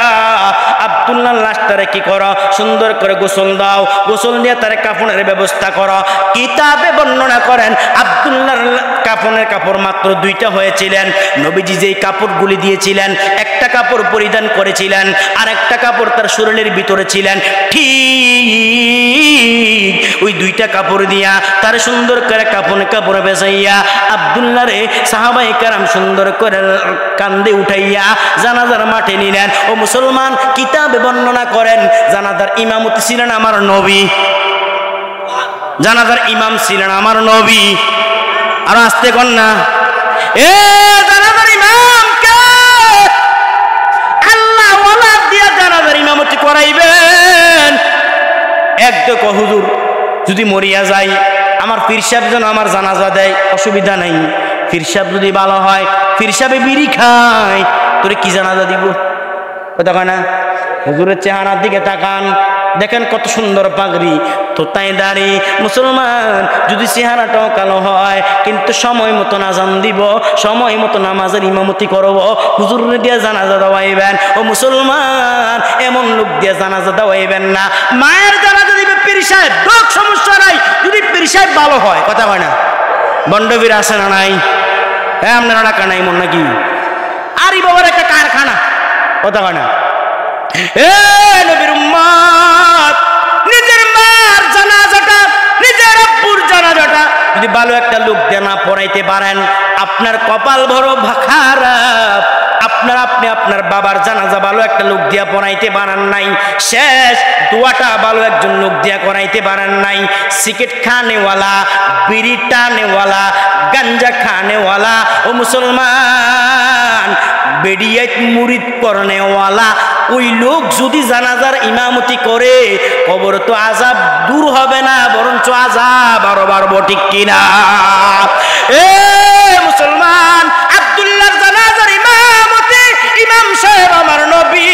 S1: আব্দুল্লাহর লাশটারে কি করো, সুন্দর করে গোসল দাও, গোসল দিয়ে তার কাফনের ব্যবস্থা করো। কিতাবে বর্ণনা করেন আব্দুল্লাহর কাফনের কাপড় মাত্র 2টা হয়েছিলেন। নবীজি যেই কাপড়গুলি দিয়েছিলেন, একটা কাপড় পরিধান করেছিলেন, আর একটা কাপড় তার শরীরের ভিতরে ছিলেন। ঠিক ওই 2টা কাপড় দিয়া তার সুন্দর করে কাপড়ে বেচাইয়া আব্দুল্লাহরে সাহাবায়ে কেরাম সুন্দর করে কান্দে উঠাইয়া জানাজার মাঠে নিলেন। ও মুসলমান, কিতাবে বর্ণনা করেন জানাজার ইমামতি ছিলেন আমার নবী, জানাজার ইমাম ছিলেন আমার নবী। আর আসতে কর না, এ জানাজার ইমাম কে? আল্লাহ ওয়ালা দিয়া জানাজার ইমামতি করাইবেন। একদম হুজুর, যদি মরিয়া যাই, আমার পীর সাহেব যেন আমার জানাজা দেয়, অসুবিধা নাই। পীর সাহেব যদি ভালো হয়, পীর সাহেবে বিড়ি খায়, তোরে কি জানাজা দিব? কথা কয় না? হুজুরের চেহারার দিকে তাকান, দেখেন কত সুন্দর পাগড়ি, তোতাই দাড়ি। মুসলমান, যদি চেহারাটাও কালো হয়, কিন্তু সময় মতো আজান দিব, সময় মতো নামাজের ইমামতি করব, হুজুরে দিয়ে জানাজা দেওয়াইবেন। ও মুসলমান, এমন লোক দিয়ে জানাজা দেওয়াইবেন না। মায়ের জানাজা দিবে পীর সাহেব, লোক সমস্যা নাই, যদি পীর সাহেব ভালো হয়। কথা হয় না? বন্ডবীর আছে না নাই? হ্যাঁ, আপনারা ডাকা নাই মন নাকি? আরে বাবার একটা কারখানা, কথা কয় না? এ নবীর উম্মত, নিজের মার জানাজাটা, নিজের আব্বুর জানাজাটা যদি ভালো একটা লোক দিয়ে না পড়াইতে পারেন, আপনার কপাল বড় খারাপ। আপনার বাবার জানাজা ভালো একটা লোক দিয়া পড়াইতে পারেন নাই, শেষ দোয়াটা ভালো একজন লোক দিয়া করাইতে পারেন নাই। সিগারেট খানেওয়ালা, বিড়ি টানেওয়ালা, গাঞ্জা খানেওয়ালা, ও মুসলমান, বেডিয়াত মুরিদ করনেওয়ালা ওই লোক যদি জানাজার ইমামতি করে, কবর তো আযাব দূর হবে না, বরঞ্চ আযাব আরো বাড়বো, ঠিক কিনা? এ মুসলমান, আব্দুল্লাহর জানাজার ইমামতি ইমাম সাহেব আমার নবী,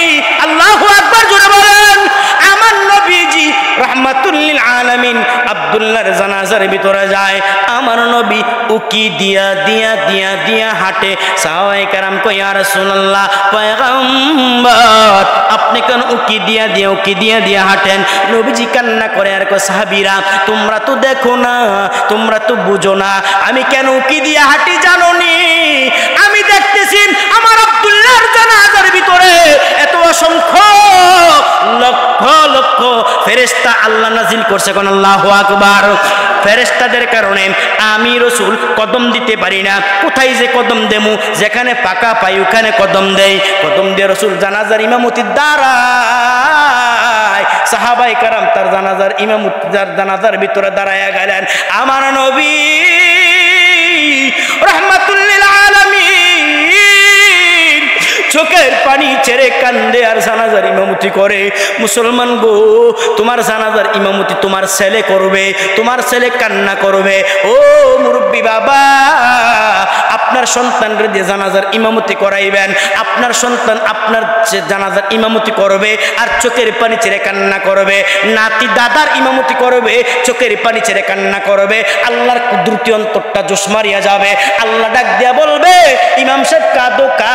S1: আল্লাহু আকবার জোরে বলেন, আমার নবীজি রাহমাতুল লিল আলামিন আব্দুল্লাহর জানাজার ভিতরে যায়, আমার নবী উকি দিয়া দিয়া দিয়া দিয়া হাঁটে। সাহাবায়ে কেরাম কয়, ইয়া রাসূলুল্লাহ, পয়গম্বর আপনি কেন উকি দিয়া দিয়া উকি দিয়া দিয়া হাঁটেন? নবীজি কান্না করে আর কয়, সাহাবীরা তোমরা তো দেখো না, তোমরা তো বুঝো না, আমি কেন উকি দিয়া হাঁটি জানোনি? আমি দেখতেছি আমার আব্দুল্লাহর জানাজার ভিতরে এত অসংখ্য লক্ষ লক্ষ ফেরেশতা আল্লাহ নাজিল করছে, কোন আল্লাহু আকবার। ফেরেশতাদের কারণে আমি রাসূল কদম দিতে পারি না, কোথায় যে কদম দেমু, যেখানে পাকা পাই ওখানে কদম দেই। কদম দিয়ে রাসূল জানাজার ইমামতির দাঁড়ায়, সাহাবায়ে কেরাম তার জানাজার ইমামতির জানাজার ভিতরে দাঁড়ায়া গেলেন। আমার নবী রাহমাতুল লিল আলামিন চোখের পানি ছেড়ে কান্দে আর জানাজার ইমামতি করে। মুসলমান গো, তোমার জানাজার ইমামতি তোমার ছেলে করবে, তোমার ছেলে কান্না করবে। ও মুরব্বী বাবা, আপনার সন্তানরে দিয়ে জানাজার ইমামতি করাইবেন, আপনার সন্তান আপনার জানাজার ইমামতি করবে আর চোখের পানি ছেড়ে কান্না করবে। নাতি দাদার ইমামতি করবে, চোখের পানি ছেড়ে কান্না করবে। আল্লাহর কুদরতি অন্তরটা জোশ মারিয়া যাবে। আল্লাহ ডাক দিয়া বলবে, ইমাম সাহেব কাঁদো কা।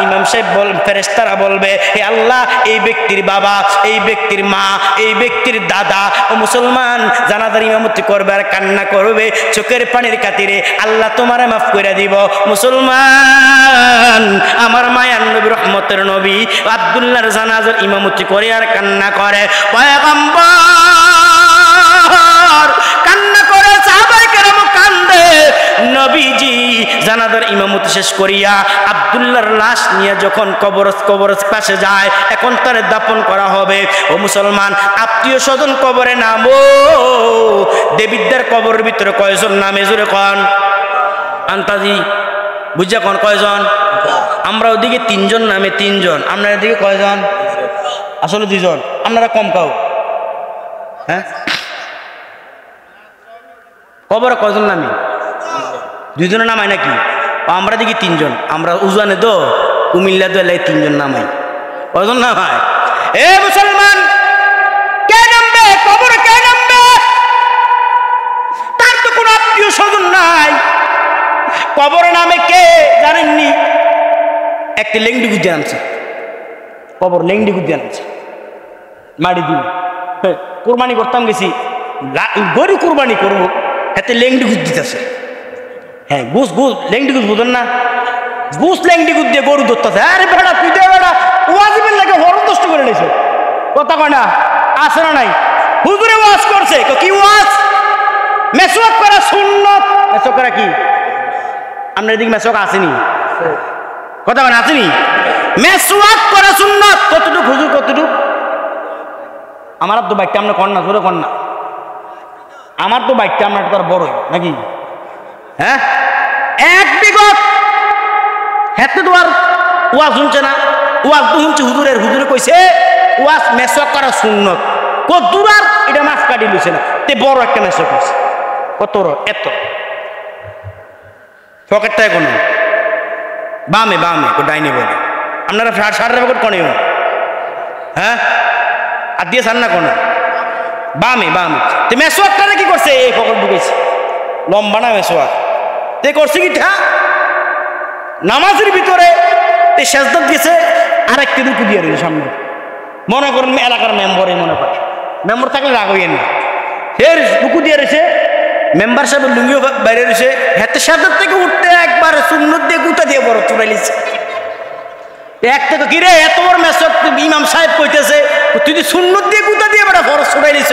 S1: ইমাম সাহেব ফেরেশতারা বলবে, হে আল্লাহ, এই ব্যক্তির বাবা, এই ব্যক্তির মা, এই ব্যক্তির দাদা ও মুসলমান জানাজার ইমামতি করবে আর কান্না করবে চোখের পানির খাতিরে, আল্লাহ তোমারে মাফ করে দিব। মুসলমান, আমার মায়ার নবী রহমতের নবী আব্দুল্লাহর জানাজার ইমামতি করে আর কান্না করে। পয়গম্বর কান্না করে, সাহাবায়ে কেরাম কান্দে। নবীজি জানাজার ইমামতি শেষ করিয়া আব্দুল্লাহর লাশ নিয়ে যখন কবর পাশে যায়, এখন তারে দাফন করা হবে। ও মুসলমান, আত্মীয় স্বজন কবরে নামো। দেবিদ্যার কবরের ভিতরে কয়জন নামে জোরে কন? আন্তাজি বুঝা কন কয়জন? আমরা ওদিকে 3 জন নামে, 3 জন। আপনার এদিকে কয়জন? আসলে 2 জন। আপনারা কম কাও। হ্যাঁ, কবরে কয়জন নামে? 2 জনের নামাই নাকি? আমরা দেখি 3 জন। আমরা উজানে তো কুমিল্লা তো এলাকায় 3 জন নামাই। কয়জন নামায়? এ মুসলমান, কে নামবে কবরে? কে নামবে? তার তো কোনো আত্মীয় স্বজন নাই। কবরে নামে কে জানেননি? একটি লেংডি গুজে আনছে, কবর লেংডি গুজে আনছে, মাটি দিব। কোরবানি করতাম গেছি, গরু কোরবানি করবো, হাতে লেংডি গুজ দিতেছে। হ্যাঁ, গুছ লেংডি গুছ বুঝেন না? গুছ লেংডি গুজ দিয়ে গরু ধরতেছে। আরে বেড়া, তুই দে বেড়া, ওয়াজিবের লাগে হরণ নষ্ট করে নিয়েছে। কথা কয় না? আসে না নাই? হুজুরে ওয়াজ করছে। কি ওয়াজ? মেসওয়াক করা সুন্নাত। মেসওয়াক করা কি? আমরা এদিকে মেসওয়াক আসেনি। কথা কয় না? আসেনি? মেসওয়াক করা সুন্নাত। কতটুক হুজুর, কতটুক? আমার তো বাইকটা আমরা কর না, জোরে কর না। আমার তো বাইকটা আমরা তার বড়ই নাকি? হ্যাঁ, এক বিগত হেতে তো আর ওয়াজ শুনছে না। ওয়াজ তো শুনছে হুজুরের। হুজুরে কইছে ওয়াজ মেসওয়াক করা সুন্নত। কত দূর আর এটা মাছ কাটি লইছে না, তে বড় একটা মেসওয়াক করছে। কত এত পকেটটায় কোনো বামে বামে ডাইনে বলে। আপনারা সারা পকেট কনে? হ্যাঁ, আর দিয়ে সার না কোনো বামে বামে। তো মেসওয়াকটা কি করছে? এই পকেট ঢুকেছে, লম্বা না মেসওয়াক। তে করছে কি ঠা নামাজের ভিতরে সেজদাত গেছে, আর একটা দুটো দিয়ে রয়েছে সামনে। মনে করেন এলাকার মেম্বারই মনে করে, মেম্বার থাকলে রাগ হইয়েন না। ফের দুকু দিয়ে রয়েছে, মেম্বার সাহেবের লুঙ্গিও বাইরে রয়েছে। হাতে সেজদাত থেকে উঠতে একবার সুন্নত দিয়ে গুতা দিয়ে বড় চুরাই লিছে। এক থেকে কিরে এত বড় মেসক ইমাম সাহেব কইতেছে তুই তো সুন্নত দিয়ে গুতা দিয়ে বেটা ফরজ ছুটাই দিছ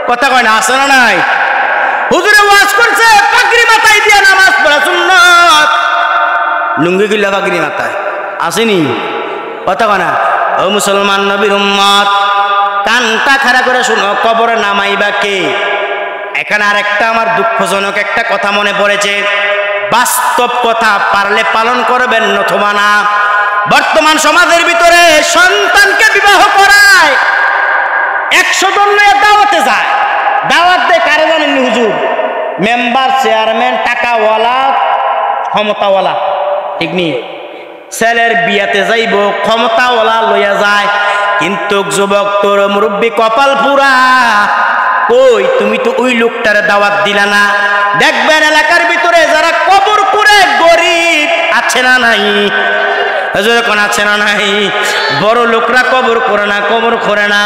S1: কথা কয় না আছে না নাই হুজুরে ওয়াজ করছে পাগড়ি মাথায় দিয়া নামাজ পড়া সুন্নাত লুঙ্গি গিলা পাগড়ি মাথায় আসেনি কথা কয় না ও মুসলমান নবীর উম্মত কানটা খাড়া করে শুনো কবরে নামাইবা কে এখানে আরেকটা আমার দুঃখজনক একটা কথা মনে পড়েছে বাস্তব কথা পারলে পালন করবেন অথবা না বর্তমান সমাজের ভিতরে সন্তানকে বিবাহ করায় 100 জন নিয়ে দাওয়াতে যায় দাওয়াত দেয় কারে জানেন হুজুর মেম্বার চেয়ারম্যান টাকাওয়ালা ক্ষমতাওয়ালা ঠিক নি ছেলের বিয়াতে যাইব ক্ষমতাওয়ালা লইয়া যায় কিন্তু যুবক তোর মুরব্বী কপাল পুরা কই তুমি তো ওই লোকটারে দাওয়াত দিলা না দেখবেন এলাকার ভিতরে যারা কবর করে গরিব আছে না নাই যখন আছে না নাই বড় লোকরা কবর করে না কবর করে না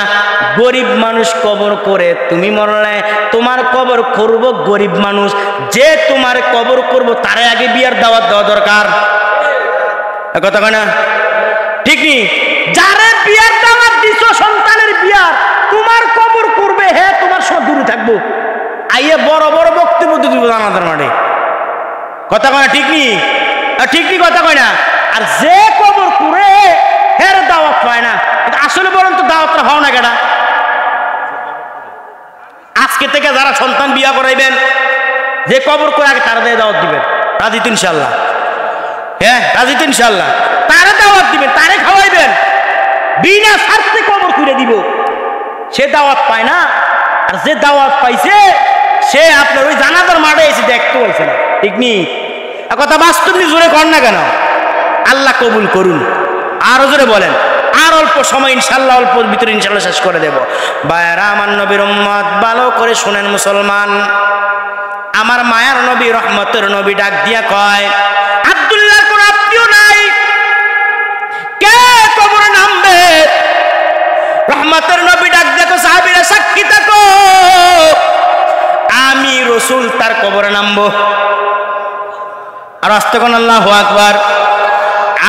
S1: গরিব মানুষ কবর করে তুমি মরলে তোমার কবর করব গরিব মানুষ যে তোমার কবর করব তারে আগে বিয়ার দাওয়াত দেওয়া দরকার কথা কয় না ঠিক নি যারে বিয়ার দাওয়াত দিছো সন্তানের বিয়ার তোমার কবর করবে হে তোমার সব দূরে থাকবো আইয়ে বড় বড় বক্তব্য দিব জানাজার মাঠে কথা কয় না ঠিক নি কথা কয় না আর যে কবর করে হের দাওয়াত পায় না আসলে বলেন তো দাওয়াতটা হও না কেডা আজকে থেকে যারা সন্তান বিয়া করাইবেন যে কবর করে আগে তারা দিয়ে দাওয়াত দিবেন রাজি তো ইনশাল্লাহ হ্যাঁ রাজি তো ইনশাল্লাহ তারা দাওয়াত দিবেন তারে খাওয়াইবেন বিনা স্বার্থে কবর করে দিব সে দাওয়াত পায় না আর যে দাওয়াত পাইছে সে আপনার ওই জানাজার মাঠে এসে দেখতে পাইছে না ঠিক নি কথা বাস্তব জোরে কর না কেন আল্লাহ কবুল করুন আরো জোরে বলেন আর অল্প সময় ইনশাল্লাহ অল্প ভিতরে ইনশাল্লাহ শেষ করে দেব ভাইরা আমার নবীর উম্মত ভালো করে শুনেন মুসলমান আমার মায়ার নবী রহমতের নবী ডাক দিয়া কয় আব্দুল্লাহর কোন আত্মীয় নাই কে কবরে নামবে রহমতের নবী ডাক দেখো সাহাবীরা সাক্ষী থাকো আমি রাসূল তার কবরে নামবো আর আস্তে কোন আল্লাহু আকবার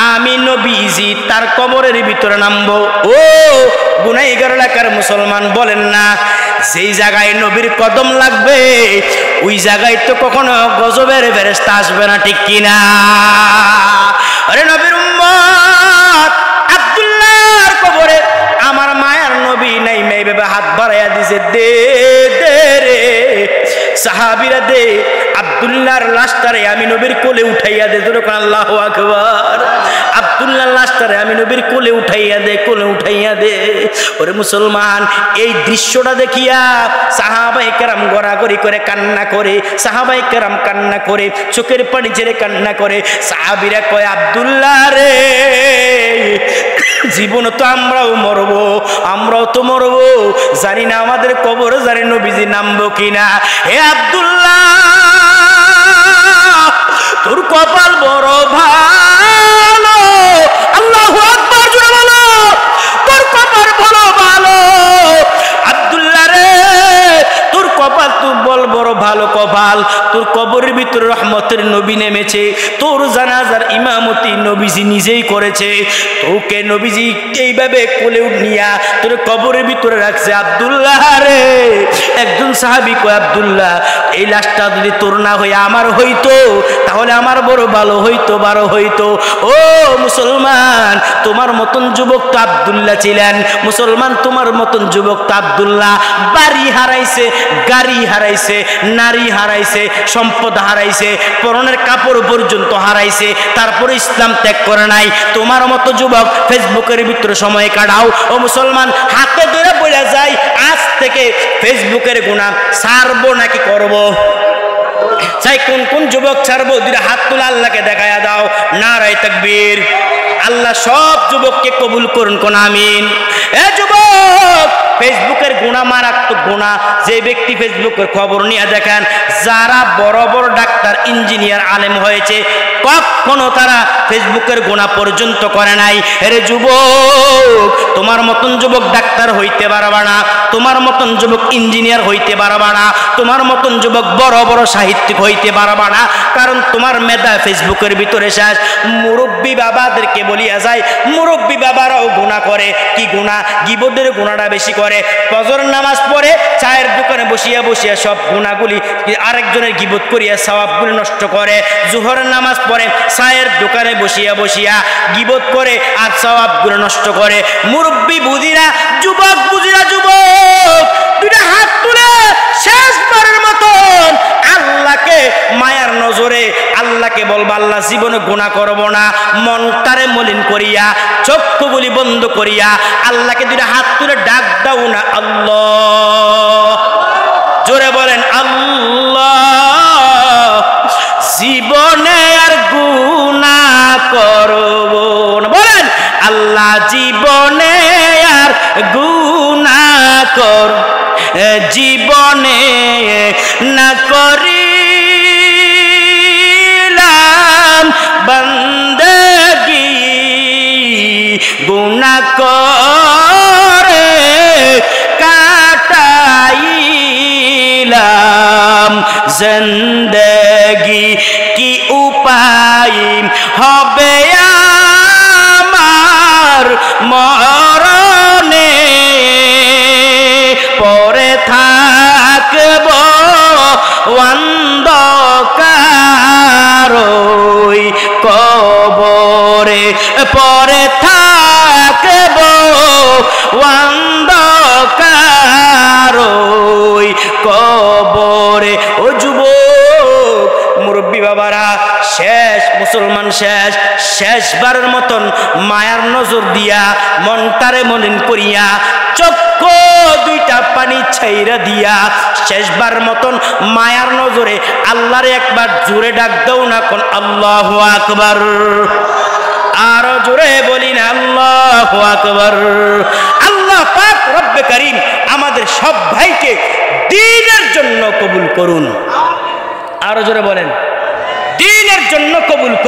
S1: আমি নবীজি তার কবরের ভিতরে নামবো ও গুনাহগার এলাকার মুসলমান বলেন না যেই জায়গায় নবীর কদম লাগবে ওই জায়গায় তো কখনো গজবের ফেরেশতা আসবে না ঠিক কিনা আরে নবীর উম্মত আব্দুল্লাহর কবরে আমার মায়ার নবী নাই মেয়ে বেবে হাত বাড়াইয়া দিছে দে দে রে সাহাবীরা দে আব্দুল্লাহর লাশটারে আমি নবীর কোলে উঠাইয়া দে যখন আল্লাহু আকবার আব্দুল্লাহর লাশটারে আমি নবীর কোলে উঠাইয়া দে ওরে মুসলমান এই দৃশ্যটা দেখিয়া সাহাবায়ে কেরাম গড়াগড়ি করে কান্না করে সাহাবায়ে কেরাম কান্না করে চোখের পানি ছেড়ে কান্না করে সাহাবীরা কয় আব্দুল্লাহ রে জীবন তো আমরাও তো মরবো জানি না আমাদের কবর জানি নবীজি নামবো কিনা হে আব্দুল্লাহ তোর কপাল বড় ভালো আল্লাহু আকবার জোরে বলো তোর কপাল বড় ভালো আব্দুল্লাহ রে তোর কপাল তুই বল বড় ভালো কপাল তোর কবরের ভিতরে রহমতের নবী নেমেছে তোর জানাজার ইমামতি নবীজি নিজেই করেছে তোকে নবীজি এইভাবে কোলে নিয়া তোর কবরের ভিতরে রাখছে আব্দুল্লাহ রে একজন সাহাবী কয় আব্দুল্লাহ এই লাশটা যদি তোর না হয়ে আমার হইতো তাহলে আমার বড় ভালো হইতো ও মুসলমান তোমার মতন যুবক তো আব্দুল্লাহ ছিলেন মুসলমান তোমার মতন যুবক তো আব্দুল্লাহ বাড়ি হারাইছে গাড়ি হারাইছে নারী হারাইছে সম্পদ হারাইছে পরনের কাপড় পর্যন্ত হারাইছে তারপরে ইসলাম ত্যাগ করে নাই তোমার মতো যুবক ফেসবুকের ভিতরে সময় কাটাও ও মুসলমান হাতে ধরে বলে যায় আজ থেকে ফেসবুকের গুনাহ ছাড়বো নাকি করবো চাই কোন যুবক ছাড়বো দুইটা হাত তুলে আল্লাহকে দেখায়া দাও নারায়ে তাকবীর আল্লাহ সব যুবককে কবুল করুন কোন আমিন এ যুবক ফেসবুকের গুনাহ মারাত্মক গুনাহ। যে ব্যক্তি ফেসবুকের খবর নিয়ে দেখেন, যারা বড় বড় ডাক্তার ইঞ্জিনিয়ার আলেম হয়েছে কখনো তারা ফেসবুকের গুনাহ পর্যন্ত করে নাই। আরে যুবক, তোমার মতন যুবক ডাক্তার হইতে পারবা না, তোমার মতন যুবক ইঞ্জিনিয়ার হইতে পারবা না, তোমার মতন যুবক বড় বড় সাহিত্যিক হইতে পারবা না, কারণ তোমার মেধা ফেসবুকের ভিতরে শেষ। মুরব্বী বাবাদেরকে বলিয়া যায়, মুরব্বী বাবারাও গুনাহ করে। কি গুনাহ? গীবতের গুনাহটা বেশি করে। ফজর নামাজ পড়ে চায়ের দোকানে বসিয়া বসিয়া সব গুনাহগুলি আরেকজনের গীবত করিয়া সওয়াবগুলি নষ্ট করে। জোহরের নামাজ পড়ে চায়ের দোকানে বসিয়া বসিয়া গীবত করে আর সওয়াবগুলো নষ্ট করে। মুরব্বী বুঝিরা, যুবক বুঝিরা, যুবক দুইটা হাত তুলে শেষবারের মতন আল্লাহকে মায়ার নজরে আল্লাহকে বলবা, আল্লাহ জীবনে গুনাহ করব না, মনটারে মলিন করিয়া চক্ষুগুলি বন্ধ করিয়া আল্লাহকে দুইটা হাত তুলে ডাক দাও না, আল্লাহ। জোরে বলেন আল্লাহ, জীবনে আর গুনাহ করব না। বলেন আল্লাহ, জীবনে আর গুনাহ কর, জীবনে না করিলাম বান্দেগি, গুনাহ করে কাটাইলাম জিন্দেগি, কি উপায় হবে আমার মরণে, পরে থাকব অন্ধকার কবরে, পরে থাকব অন্ধকার কবরে। ও যুবক, মুরব্বী বাবারা, শেষ মুসলমান শেষ, শেষবারের মতন মায়ার নজর দিয়া মনটারে মলিন করিয়া চক্ষু দুইটা পানি ছাইরা দিয়া শেষবার মতন মায়ার নজরে আল্লাহরে একবার জোরে ডাক দাও না, কোন আল্লাহু আকবার। আরো জোরে বলি না, আল্লাহু আকবার। আল্লাহ পাক রব্বে কারীম আমাদের সব ভাইকে দ্বীনের জন্য কবুল করুন। আরো জোরে বলেন, দ্বীনের জন্য কবুল করুন।